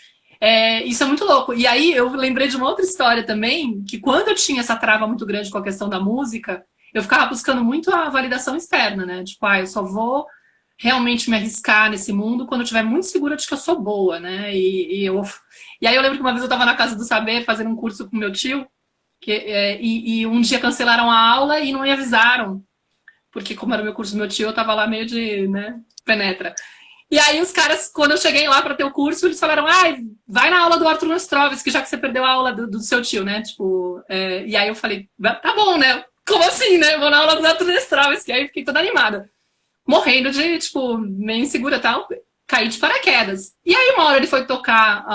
isso é muito louco. E aí eu lembrei de uma outra história também, que quando eu tinha essa trava muito grande com a questão da música, eu ficava buscando muito a validação externa, né? Tipo, eu só vou realmente me arriscar nesse mundo quando eu estiver muito segura de que eu sou boa, né? E aí eu lembro que uma vez eu estava na Casa do Saber fazendo um curso com meu tio, e um dia cancelaram a aula e não me avisaram. Porque como era o meu curso do meu tio, eu tava lá meio de, né, penetra. E aí os caras, quando eu cheguei lá para ter o curso, eles falaram, vai na aula do Arthur Nostrovski, já que você perdeu a aula do seu tio, né? Tipo, e aí eu falei, tá bom, né? Como assim, né? Vou na aula do Arthur Nostrovski. Aí fiquei toda animada. Morrendo de, tipo, meio insegura e tal. Caí de paraquedas. E aí uma hora ele foi tocar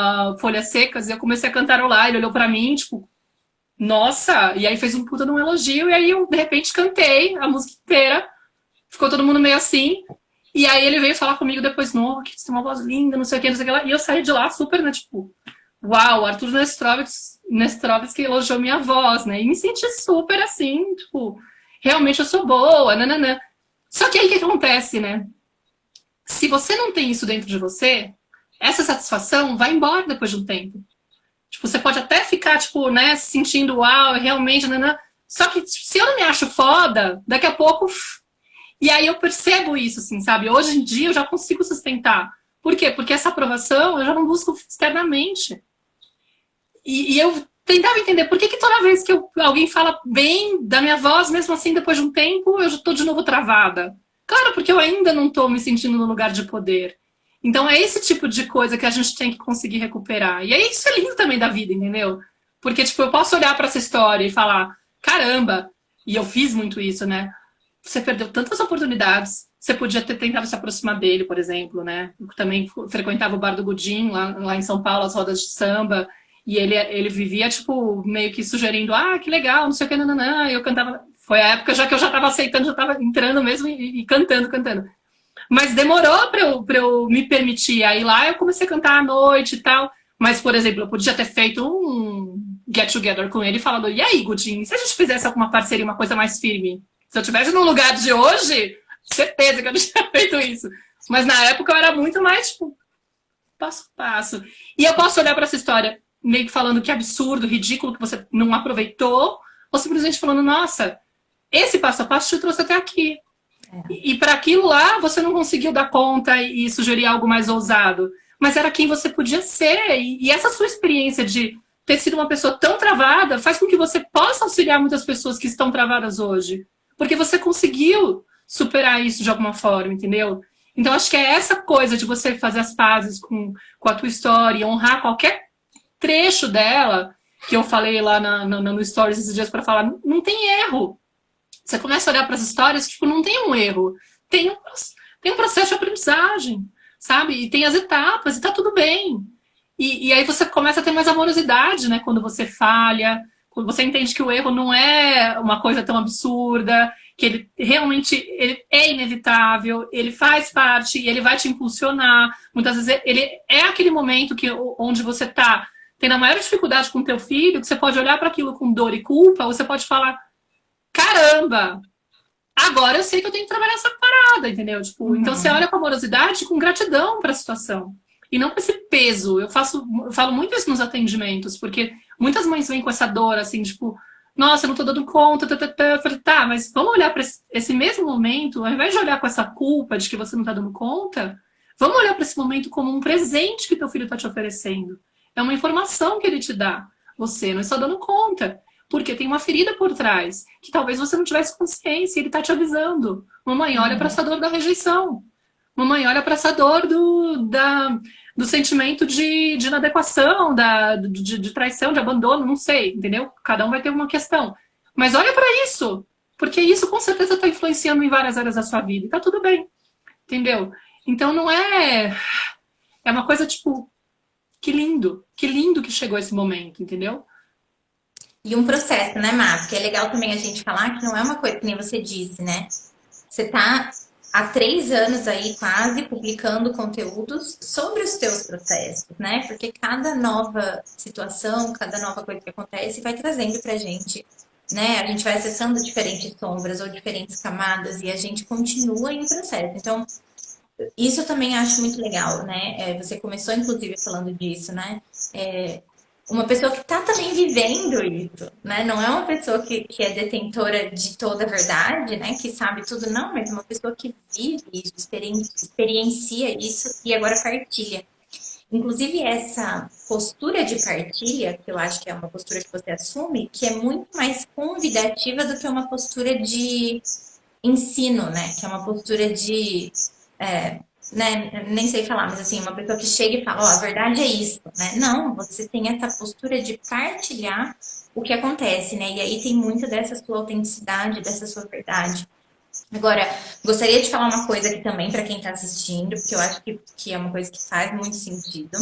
Folhas Secas e eu comecei a cantarolar. Ele olhou para mim, tipo, nossa, e aí fez um puta de um elogio, e aí eu, de repente, cantei a música inteira, ficou todo mundo meio assim, e aí ele veio falar comigo depois, não, que você tem uma voz linda, não sei o que, lá, e eu saí de lá super, né, tipo, uau, Arthur Nostrovski elogiou minha voz, né, e me senti super assim, tipo, realmente eu sou boa, nananã. Só que aí o que acontece, né, se você não tem isso dentro de você, essa satisfação vai embora depois de um tempo. Tipo, você pode até ficar, tipo, né, se sentindo uau, realmente, né? Só que se eu não me acho foda, daqui a pouco... E aí eu percebo isso, assim, sabe? Hoje em dia eu já consigo sustentar. Por quê? Porque essa aprovação eu já não busco externamente. E eu tentava entender por que toda vez que alguém fala bem da minha voz, mesmo assim, depois de um tempo, eu já tô de novo travada. Claro, porque eu ainda não tô me sentindo no lugar de poder. Então é esse tipo de coisa que a gente tem que conseguir recuperar. E aí isso é lindo também da vida, entendeu? Porque, tipo, eu posso olhar para essa história e falar, caramba, e eu fiz muito isso, né? Você perdeu tantas oportunidades, você podia ter tentado se aproximar dele, por exemplo, né? Eu também frequentava o Bar do Gudim, lá em São Paulo, as rodas de samba, e ele vivia, tipo, meio que sugerindo, que legal, não sei o que, nananã, e eu cantava... Foi a época já que eu já estava aceitando, já estava entrando mesmo e cantando. Mas demorou pra eu me permitir. Aí lá eu comecei a cantar à noite e tal. Mas, por exemplo, eu podia ter feito get together com ele falando, e aí, Gudim, se a gente fizesse alguma parceria, uma coisa mais firme? Se eu tivesse no lugar de hoje, certeza que eu não tinha feito isso. Mas na época eu era muito mais, tipo, passo a passo. E eu posso olhar para essa história meio que falando que absurdo, ridículo, que você não aproveitou, ou simplesmente falando, nossa, esse passo a passo te trouxe até aqui. E para aquilo lá, você não conseguiu dar conta e sugerir algo mais ousado. Mas era quem você podia ser. E essa sua experiência de ter sido uma pessoa tão travada faz com que você possa auxiliar muitas pessoas que estão travadas hoje. Porque você conseguiu superar isso de alguma forma, entendeu? Então, acho que é essa coisa de você fazer as pazes com a tua história, honrar qualquer trecho dela, que eu falei lá no Stories esses dias para falar, não tem erro. Você começa a olhar para as histórias, tipo, não tem um erro. Tem um processo de aprendizagem, sabe? E tem as etapas, e tá tudo bem. E aí você começa a ter mais amorosidade, né? Quando você falha, quando você entende que o erro não é uma coisa tão absurda, que ele realmente ele é inevitável, ele faz parte e ele vai te impulsionar. Muitas vezes ele é aquele momento onde você tá tendo a maior dificuldade com o teu filho, que você pode olhar para aquilo com dor e culpa, ou você pode falar, caramba, agora eu sei que eu tenho que trabalhar essa parada, entendeu? Tipo, então você olha com amorosidade, com gratidão para a situação. E não com esse peso. Eu falo muito isso nos atendimentos, porque muitas mães vêm com essa dor, assim, tipo, nossa, eu não tô dando conta, Eu falei, tá, mas vamos olhar para esse mesmo momento, ao invés de olhar com essa culpa de que você não tá dando conta, vamos olhar para esse momento como um presente que teu filho tá te oferecendo. É uma informação que ele te dá. Você não está dando conta. Porque tem uma ferida por trás, que talvez você não tivesse consciência, e ele tá te avisando. Mamãe, olha para essa dor da rejeição. Mamãe, olha para essa dor do sentimento de inadequação, de traição, de abandono, não sei, entendeu? Cada um vai ter uma questão. Mas olha para isso, porque isso com certeza está influenciando em várias áreas da sua vida. E tá tudo bem, entendeu? Então não é... É uma coisa tipo, que lindo que chegou esse momento, entendeu?
E um processo, né, Má? Porque é legal também a gente falar que não é uma coisa que nem você disse, né? Você tá há 3 anos aí quase publicando conteúdos sobre os teus processos, né? Porque cada nova situação, cada nova coisa que acontece vai trazendo pra gente, né? A gente vai acessando diferentes sombras ou diferentes camadas e a gente continua em processo. Então, isso eu também acho muito legal, né? Você começou, inclusive, falando disso, né? Uma pessoa que está também vivendo isso, né? Não é uma pessoa que é detentora de toda a verdade, né? Que sabe tudo, não, mas é uma pessoa que vive isso, experiencia isso e agora partilha. Inclusive, essa postura de partilha, que eu acho que é uma postura que você assume, que é muito mais convidativa do que uma postura de ensino, né? Que é uma postura de... né, nem sei falar, mas assim, uma pessoa que chega e fala, ó, a verdade é isso, né? Não, você tem essa postura de partilhar o que acontece, né? E aí tem muito dessa sua autenticidade, dessa sua verdade. Agora, gostaria de falar uma coisa aqui também para quem está assistindo, porque eu acho que é uma coisa que faz muito sentido.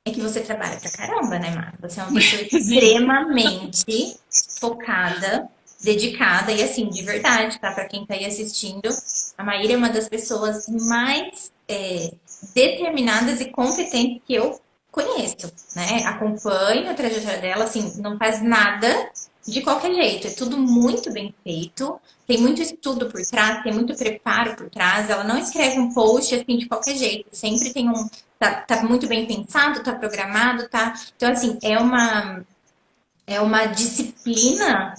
É que você trabalha pra caramba, né, Marta? Você é uma pessoa extremamente focada, dedicada e assim, de verdade, tá? Pra quem tá aí assistindo, a Maíra é uma das pessoas mais determinadas e competentes que eu conheço, né? Acompanho a trajetória dela, assim, não faz nada de qualquer jeito. É tudo muito bem feito, tem muito estudo por trás, tem muito preparo por trás. Ela não escreve um post assim de qualquer jeito, sempre tem um... Tá muito bem pensado, tá programado, tá... Então, assim, é uma disciplina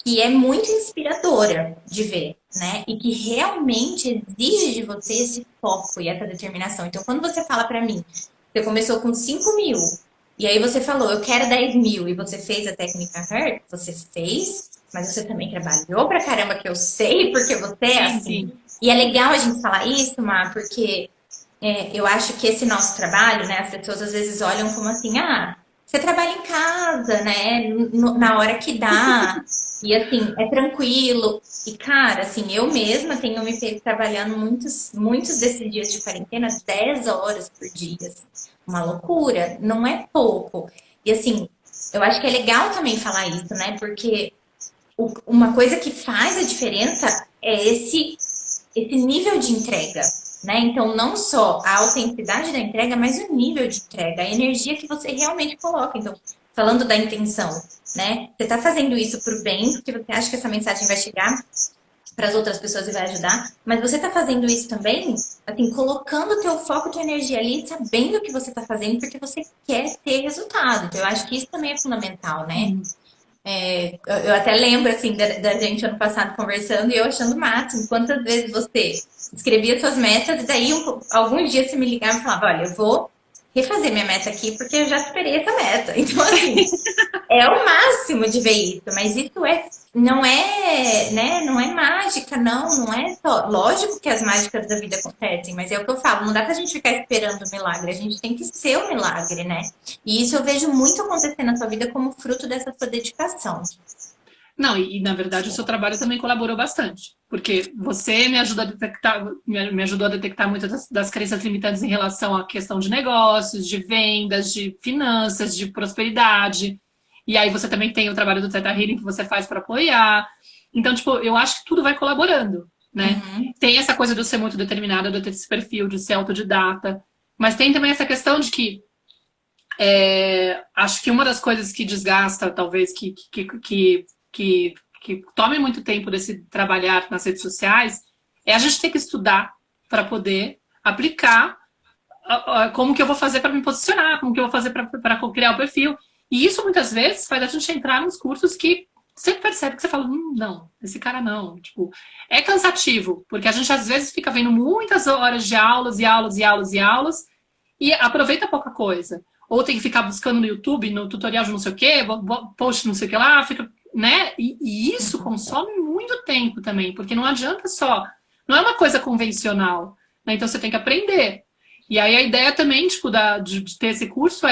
que é muito inspiradora de ver, né? E que realmente exige de você esse foco e essa determinação. Então, quando você fala pra mim, você começou com 5.000, e aí você falou, eu quero 10.000, e você fez a técnica HERT, você fez, mas você também trabalhou pra caramba, que eu sei, porque você é assim. Sim. E é legal a gente falar isso, Má, porque eu acho que esse nosso trabalho, né, as pessoas às vezes olham como assim, ah, você trabalha em casa, né, na hora que dá, e assim, é tranquilo. E cara, assim, eu mesma tenho me pego trabalhando muitos desses dias de quarentena, 10 horas por dia, assim. Uma loucura, não é pouco. E assim, eu acho que é legal também falar isso, né, porque uma coisa que faz a diferença é esse nível de entrega, né? Então, não só a autenticidade da entrega, mas o nível de entrega, a energia que você realmente coloca. Então, falando da intenção, né? Você tá fazendo isso pro bem, porque você acha que essa mensagem vai chegar para as outras pessoas e vai ajudar, mas você tá fazendo isso também, assim, colocando o teu foco de energia ali, sabendo o que você tá fazendo, porque você quer ter resultado. Então, eu acho que isso também é fundamental, né? Eu até lembro, assim, da gente ano passado conversando e eu achando o máximo. Quantas vezes você escrevia suas metas e daí alguns dias você me ligava e falava, olha, eu vou refazer minha meta aqui porque eu já superei essa meta. Então, assim, é o máximo de ver isso, mas isso não é, né, não é mágica, não é só. Lógico que as mágicas da vida acontecem, mas é o que eu falo, não dá pra gente ficar esperando o milagre, a gente tem que ser o milagre, né? E isso eu vejo muito acontecer na sua vida como fruto dessa sua dedicação.
Não, na verdade o seu trabalho também colaborou bastante, porque você me ajuda a detectar, me ajudou a detectar muitas das crenças limitantes em relação à questão de negócios, de vendas, de finanças, de prosperidade. E aí você também tem o trabalho do Theta Healing que você faz para apoiar. Então, tipo, eu acho que tudo vai colaborando, né? Tem essa coisa de eu ser muito determinada, de eu ter esse perfil, de ser autodidata, mas tem também essa questão de que acho que uma das coisas que desgasta, talvez, que tome muito tempo desse trabalhar nas redes sociais, é a gente ter que estudar para poder aplicar como que eu vou fazer para me posicionar, como que eu vou fazer para criar o perfil. E isso, muitas vezes, faz a gente entrar nos cursos que você percebe que você fala, não, esse cara não. Tipo, é cansativo, porque a gente, às vezes, fica vendo muitas horas de aulas e aulas e aulas e aulas e aproveita pouca coisa. Ou tem que ficar buscando no YouTube, no tutorial de não sei o quê, post não sei o que lá, fica, né? E isso consome muito tempo também, porque não adianta só, não é uma coisa convencional, né? Então você tem que aprender. E aí a ideia também, tipo, de ter esse curso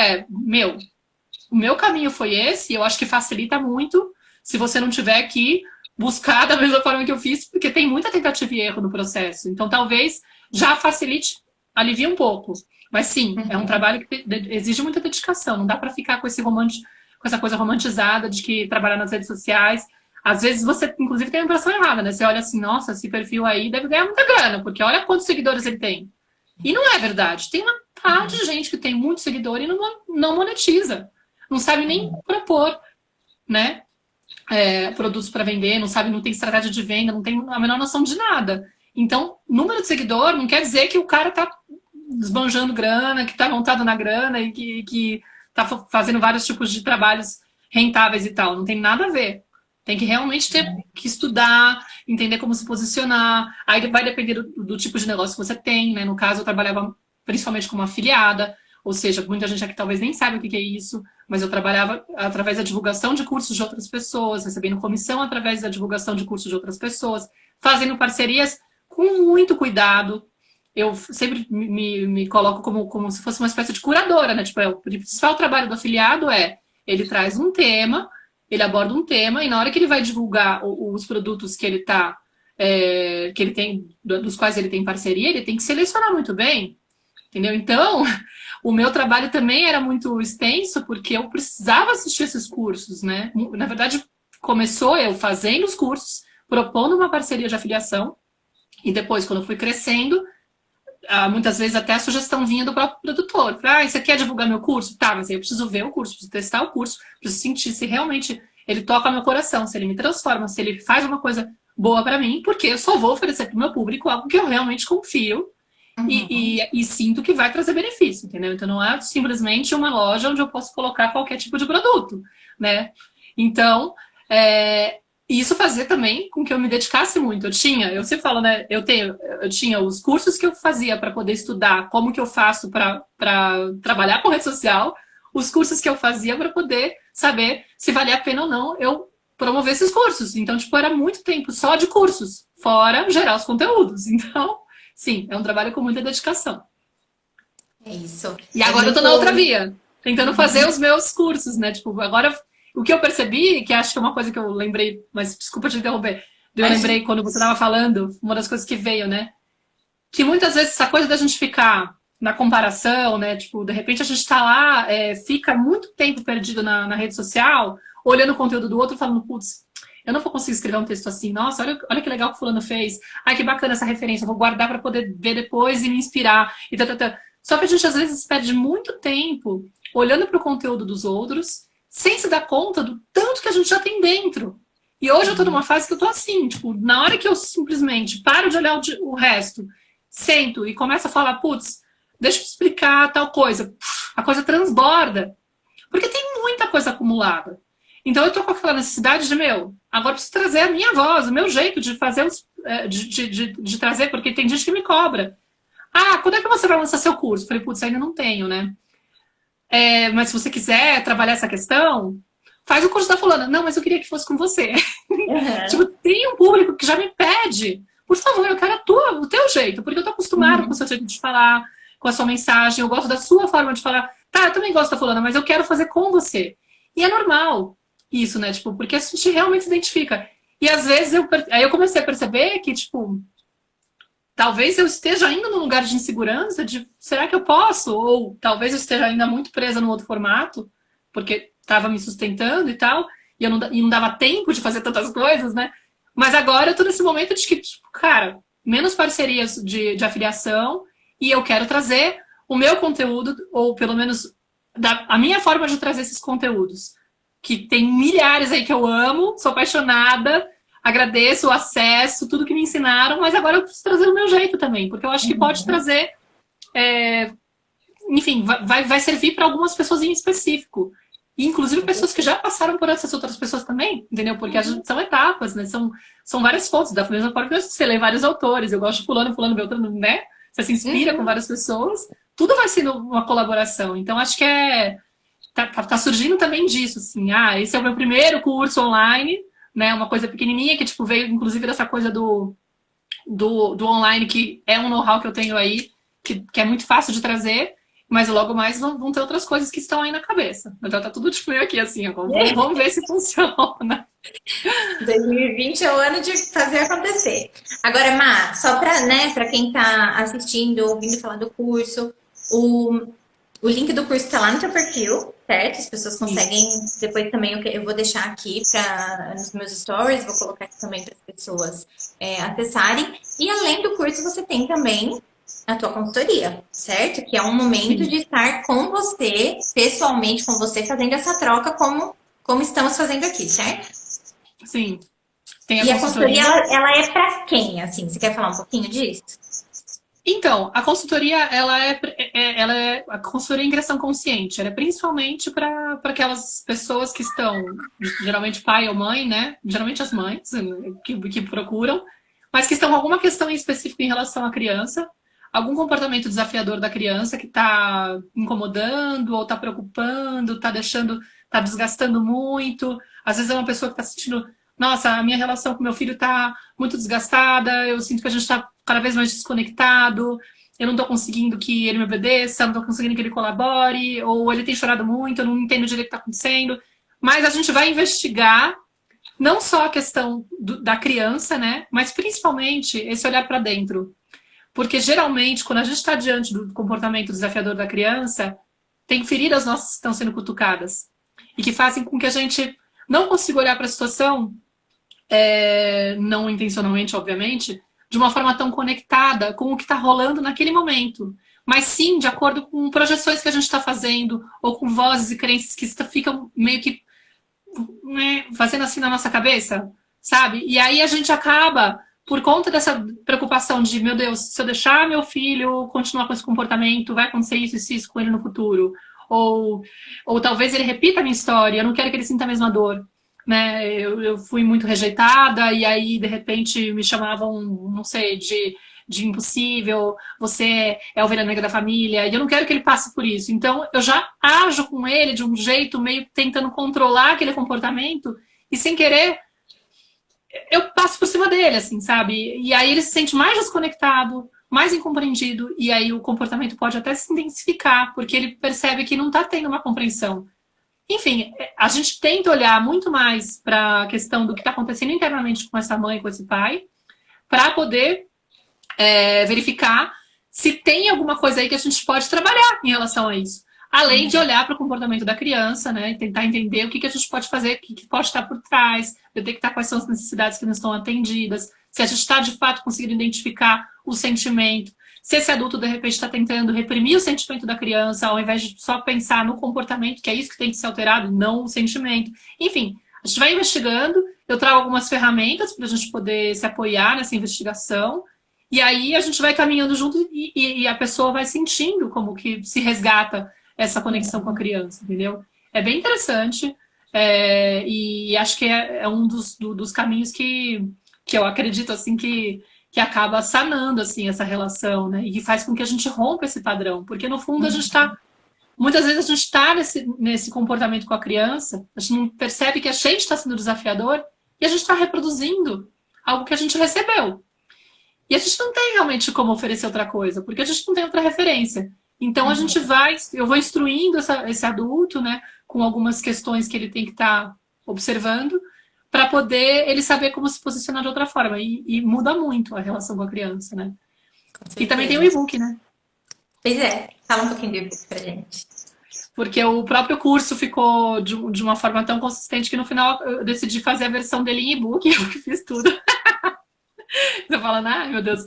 o meu caminho foi esse, e eu acho que facilita muito se você não tiver que buscar da mesma forma que eu fiz, porque tem muita tentativa e erro no processo. Então talvez já facilite, alivie um pouco. Mas sim, é um trabalho que exige muita dedicação. Não dá para ficar com essa coisa romantizada de que trabalhar nas redes sociais. Às vezes você, inclusive, tem a impressão errada, né? Você olha assim, nossa, esse perfil aí deve ganhar muita grana, porque olha quantos seguidores ele tem. E não é verdade. Tem uma parte de gente que tem muito seguidor e não monetiza. Não sabe nem propor, né? Produtos para vender, não tem estratégia de venda, não tem a menor noção de nada. Então, número de seguidor não quer dizer que o cara tá esbanjando grana, que está montado na grana e que está fazendo vários tipos de trabalhos rentáveis e tal. Não tem nada a ver. Tem que realmente ter que estudar, entender como se posicionar. Aí vai depender do tipo de negócio que você tem, né? No caso, eu trabalhava principalmente como afiliada, ou seja, muita gente aqui talvez nem sabe o que é isso, mas eu trabalhava através da divulgação de cursos de outras pessoas, recebendo comissão através da divulgação de cursos de outras pessoas, fazendo parcerias com muito cuidado. Eu sempre me coloco como se fosse uma espécie de curadora, né? Tipo, o principal trabalho do afiliado ele traz um tema, ele aborda um tema, e na hora que ele vai divulgar os produtos que ele que ele tem, dos quais ele tem parceria, ele tem que selecionar muito bem, entendeu? Então, o meu trabalho também era muito extenso, porque eu precisava assistir esses cursos, né? Na verdade, começou eu fazendo os cursos, propondo uma parceria de afiliação, e depois, quando eu fui crescendo, muitas vezes até a sugestão vinha do próprio produtor. Você quer divulgar meu curso? Tá, mas aí eu preciso ver o curso, preciso testar o curso, preciso sentir se realmente ele toca meu coração, se ele me transforma, se ele faz uma coisa boa para mim, porque eu só vou oferecer para o meu público algo que eu realmente confio e sinto que vai trazer benefício, entendeu? Então não é simplesmente uma loja onde eu posso colocar qualquer tipo de produto, né? Então, isso fazia também com que eu me dedicasse muito. Eu sempre falo, né? Eu tinha os cursos que eu fazia para poder estudar como que eu faço para trabalhar com rede social, os cursos que eu fazia para poder saber se valia a pena ou não eu promover esses cursos. Então, tipo, era muito tempo só de cursos, fora gerar os conteúdos. Então, sim, é um trabalho com muita dedicação.
É isso.
E agora eu tô na outra via, tentando fazer os meus cursos, né? Tipo, agora o que eu percebi, que acho que é uma coisa que eu lembrei, mas desculpa te interromper, eu lembrei quando você estava falando, uma das coisas que veio, né? Que muitas vezes essa coisa da gente ficar na comparação, né? Tipo, de repente a gente tá lá, fica muito tempo perdido na rede social, olhando o conteúdo do outro, falando, putz, eu não vou conseguir escrever um texto assim, nossa, olha que legal que o fulano fez, ai que bacana essa referência, eu vou guardar para poder ver depois e me inspirar, e Só que a gente às vezes perde muito tempo olhando para o conteúdo dos outros, sem se dar conta do tanto que a gente já tem dentro. E hoje eu tô numa fase que eu tô assim, tipo, na hora que eu simplesmente paro de olhar o resto, sento e começo a falar, putz, deixa eu explicar tal coisa, a coisa transborda. Porque tem muita coisa acumulada. Então eu tô com aquela necessidade de, agora eu preciso trazer a minha voz, o meu jeito de fazer, de trazer, porque tem gente que me cobra. Ah, quando é que você vai lançar seu curso? Falei, putz, ainda não tenho, né? Mas se você quiser trabalhar essa questão, faz o curso da fulana. Não, mas eu queria que fosse com você.
Uhum.
Tipo, tem um público que já me pede, por favor, eu quero o teu jeito, porque eu tô acostumada com o seu jeito de falar, com a sua mensagem, eu gosto da sua forma de falar. Tá, eu também gosto da fulana, mas eu quero fazer com você. E é normal isso, né? Tipo, porque a gente realmente se identifica. E às vezes aí eu comecei a perceber que, tipo, talvez eu esteja ainda num lugar de insegurança, de será que eu posso? Ou talvez eu esteja ainda muito presa no outro formato, porque estava me sustentando e tal, e não dava tempo de fazer tantas coisas, né? Mas agora eu tô nesse momento de que, tipo, cara, menos parcerias de afiliação, e eu quero trazer o meu conteúdo, ou pelo menos a minha forma de trazer esses conteúdos. Que tem milhares aí que eu amo, sou apaixonada, agradeço o acesso, tudo que me ensinaram, mas agora eu preciso trazer o meu jeito também, porque eu acho que pode trazer, enfim, vai servir para algumas pessoas em específico. E, inclusive, pessoas que já passaram por essas outras pessoas também, entendeu? Porque são etapas, né? São várias fontes. Da mesma forma que você lê vários autores. Eu gosto de fulano, Beltrano, né? Você se inspira com várias pessoas. Tudo vai sendo uma colaboração. Então, acho que tá surgindo também disso, assim. Ah, esse é o meu primeiro curso online, né? Uma coisa pequenininha que, tipo, veio, inclusive, dessa coisa do online, que é um know-how que eu tenho aí, que é muito fácil de trazer. Mas logo mais vão ter outras coisas que estão aí na cabeça. Já tá tudo tipo meio aqui, assim, agora vamos ver se funciona.
2020 é o ano de fazer acontecer. Agora, Má, só para, né, para quem está assistindo, ouvindo falar do curso, o link do curso está lá no teu perfil, certo? As pessoas conseguem, depois também eu vou deixar aqui nos meus stories, vou colocar aqui também para as pessoas acessarem. E além do curso, você tem também a tua consultoria, certo? Que é um momento de estar com você, pessoalmente com você, fazendo essa troca como estamos fazendo aqui, certo?
Sim.
Tem a consultoria, ela é para quem, assim? Você quer falar um pouquinho disso?
Então, a consultoria, a consultoria em criação consciente. Ela é principalmente para aquelas pessoas que estão, geralmente pai ou mãe, né? Geralmente as mães que procuram, mas que estão com alguma questão em específico em relação à criança, algum comportamento desafiador da criança que está incomodando ou está preocupando, está desgastando muito. Às vezes é uma pessoa que está sentindo, nossa, a minha relação com meu filho está muito desgastada, eu sinto que a gente está cada vez mais desconectado, eu não estou conseguindo que ele me obedeça, não estou conseguindo que ele colabore, ou ele tem chorado muito, eu não entendo direito o que está acontecendo. Mas a gente vai investigar não só a questão da criança, né, mas principalmente esse olhar para dentro. Porque geralmente, quando a gente está diante do comportamento desafiador da criança, tem feridas nossas que estão sendo cutucadas e que fazem com que a gente não consiga olhar para a situação, não intencionalmente, obviamente, de uma forma tão conectada com o que está rolando naquele momento. Mas sim, de acordo com projeções que a gente está fazendo, ou com vozes e crenças que ficam meio que, né, fazendo assim na nossa cabeça, sabe? E aí a gente acaba, por conta dessa preocupação de, meu Deus, se eu deixar meu filho continuar com esse comportamento, vai acontecer isso e isso com ele no futuro. Ou talvez ele repita a minha história, eu não quero que ele sinta a mesma dor. Né? Eu fui muito rejeitada e aí, de repente, me chamavam, não sei, de impossível, você é a ovelha negra da família, e eu não quero que ele passe por isso. Então, eu já ajo com ele de um jeito meio tentando controlar aquele comportamento e, sem querer, eu passo por cima dele, assim, sabe? E aí ele se sente mais desconectado, mais incompreendido, e aí o comportamento pode até se intensificar, porque ele percebe que não está tendo uma compreensão. Enfim, a gente tenta olhar muito mais para a questão do que está acontecendo internamente com essa mãe, com esse pai, para poder verificar se tem alguma coisa aí que a gente pode trabalhar em relação a isso. Além de olhar para o comportamento da criança, né, e tentar entender o que a gente pode fazer, o que pode estar por trás, detectar quais são as necessidades que não estão atendidas, se a gente está, de fato, conseguindo identificar o sentimento, se esse adulto, de repente, está tentando reprimir o sentimento da criança, ao invés de só pensar no comportamento, que é isso que tem que ser alterado, não o sentimento. Enfim, a gente vai investigando, eu trago algumas ferramentas para a gente poder se apoiar nessa investigação, e aí a gente vai caminhando junto e a pessoa vai sentindo como que se resgata essa conexão com a criança, entendeu? É bem interessante, e acho que é um dos caminhos que eu acredito, assim, que acaba sanando, assim, essa relação, né? E que faz com que a gente rompa esse padrão. Porque, no fundo, a gente está... Muitas vezes a gente está nesse comportamento com a criança, a gente não percebe que a gente está sendo desafiador e a gente está reproduzindo algo que a gente recebeu. E a gente não tem realmente como oferecer outra coisa, porque a gente não tem outra referência. Então, eu vou instruindo esse adulto, né, com algumas questões que ele tem que estar observando, para poder ele saber como se posicionar de outra forma. E muda muito a relação com a criança, né? E também tem o e-book, né?
Pois é, fala um pouquinho do e-book pra gente.
Porque o próprio curso ficou de uma forma tão consistente que no final eu decidi fazer a versão dele em e-book, eu que fiz tudo. Você fala, ai meu Deus.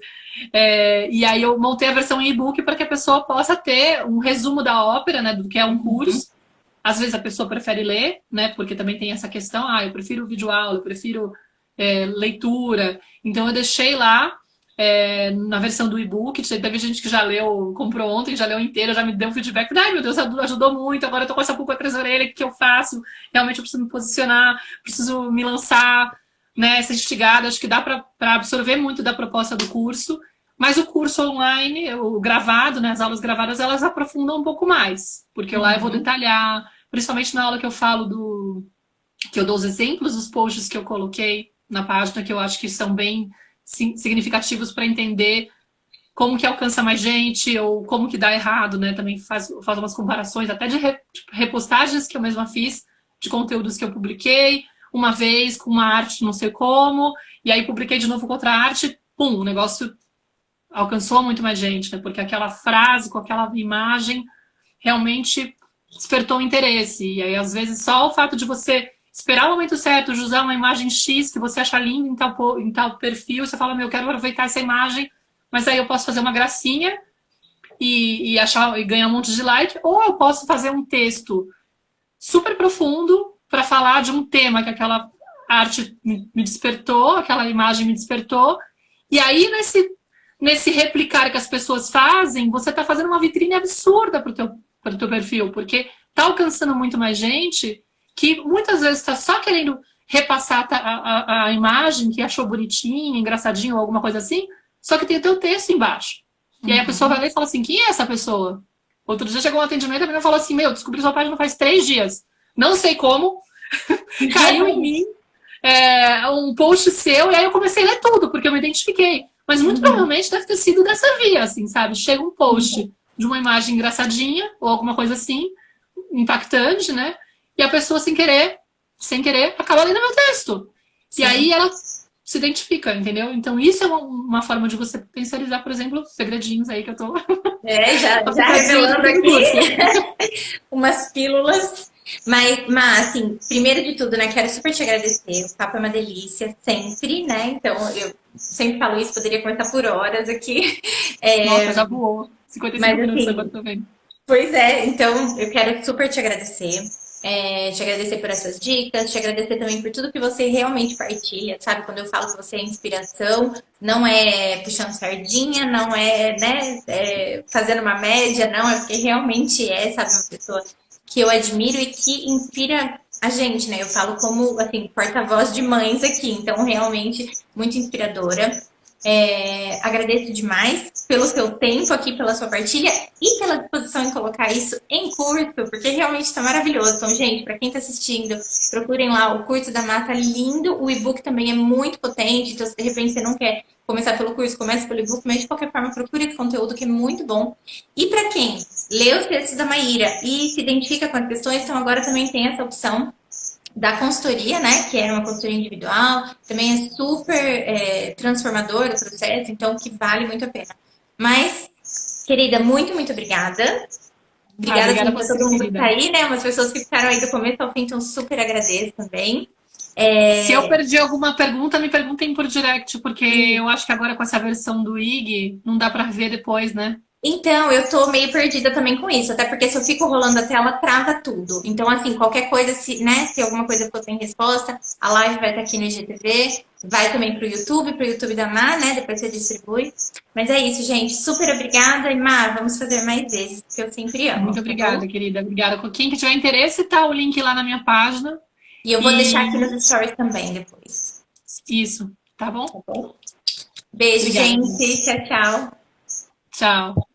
E aí eu montei a versão em e-book para que a pessoa possa ter um resumo da ópera, né? Do que é um curso. Às vezes a pessoa prefere ler, né? Porque também tem essa questão, eu prefiro videoaula, eu prefiro leitura. Então eu deixei lá na versão do e-book. Teve gente que já leu, comprou ontem, já leu inteiro, já me deu um feedback. Ai meu Deus, ajudou muito, agora eu tô com essa pulpa atrás da orelha, o que eu faço? Realmente eu preciso me posicionar, preciso me lançar, né? Essa instigada, acho que dá para absorver muito da proposta do curso. Mas o curso online, o gravado, né, as aulas gravadas, elas aprofundam um pouco mais. Porque lá eu vou detalhar, principalmente na aula que eu falo que eu dou os exemplos dos posts que eu coloquei na página, que eu acho que são bem significativos para entender como que alcança mais gente, ou como que dá errado, né? Também faz umas comparações, até de repostagens que eu mesma fiz, de conteúdos que eu publiquei, uma vez com uma arte não sei como, e aí publiquei de novo com outra arte, pum, o negócio alcançou muito mais gente, né? Porque aquela frase, com aquela imagem, realmente despertou interesse. E aí, às vezes, só o fato de você esperar o momento certo, de usar uma imagem X que você acha linda em tal perfil, você fala, eu quero aproveitar essa imagem, mas aí eu posso fazer uma gracinha e ganhar um monte de like, ou eu posso fazer um texto super profundo para falar de um tema que aquela arte me despertou, aquela imagem me despertou, e aí nesse replicar que as pessoas fazem, você está fazendo uma vitrine absurda para o teu perfil, porque está alcançando muito mais gente que muitas vezes está só querendo repassar a imagem que achou bonitinha, engraçadinho ou alguma coisa assim, só que tem o teu texto embaixo. E aí a pessoa vai ler e fala assim, quem é essa pessoa? Outro dia chegou um atendimento e a menina falou assim, descobri sua página faz 3 dias. Não sei como, caiu em mim um post seu, e aí eu comecei a ler tudo, porque eu me identifiquei. Mas muito provavelmente deve ter sido dessa via, assim, sabe? Chega um post de uma imagem engraçadinha, ou alguma coisa assim, impactante, né? E a pessoa, sem querer, acaba lendo meu texto. Sim. E aí ela se identifica, entendeu? Então isso é uma forma de você potencializar, por exemplo, segredinhos aí que eu tô...
já revelando aqui umas pílulas. Mas, assim, primeiro de tudo, né, quero super te agradecer, o papo é uma delícia, sempre, né, então eu sempre falo isso, poderia conversar por horas aqui.
Nossa, já voou, 55 minutos
assim,
agora também.
Pois é, então eu quero super te agradecer, te agradecer por essas dicas, te agradecer também por tudo que você realmente partilha, sabe, quando eu falo que você é inspiração, não é puxando sardinha, não é, né, fazendo uma média, não, é porque realmente sabe, uma pessoa que eu admiro e que inspira a gente, né? Eu falo como, assim, porta-voz de mães aqui, então realmente muito inspiradora. Agradeço demais pelo seu tempo aqui, pela sua partilha e pela disposição em colocar isso em curso, porque realmente está maravilhoso. Então, gente, para quem está assistindo, procurem lá o curso da Má, tá lindo. O e-book também é muito potente, então se de repente você não quer começar pelo curso, comece pelo e-book, mas de qualquer forma procure esse conteúdo que é muito bom. E para quem lê os textos da Maíra e se identifica com as questões, então agora também tem essa opção da consultoria, né, que é uma consultoria individual, também é super transformador o processo, então que vale muito a pena. Mas, querida, muito, muito obrigada. Obrigada por todo mundo que tá aí, né, umas pessoas que ficaram aí do começo ao fim, então super agradeço também.
Se eu perdi alguma pergunta, me perguntem por direct, porque eu acho que agora com essa versão do IG, não dá pra ver depois, né?
Então, eu tô meio perdida também com isso, até porque se eu fico rolando a tela, trava tudo. Então, assim, qualquer coisa, se alguma coisa for sem resposta, a live vai estar aqui no IGTV, vai também pro YouTube da Má, né? Depois você distribui. Mas é isso, gente. Super obrigada. E Má, vamos fazer mais vezes, porque eu sempre amo,
Muito
tá
obrigada,
bom?
querida. Obrigada. Quem que tiver interesse, tá o link lá na minha página.
E eu vou deixar aqui
E
nos stories também depois.
isso, tá
Tá
bom?
bom? Beijo,
Obrigada.
gente. Tchau, tchau.
Tchau.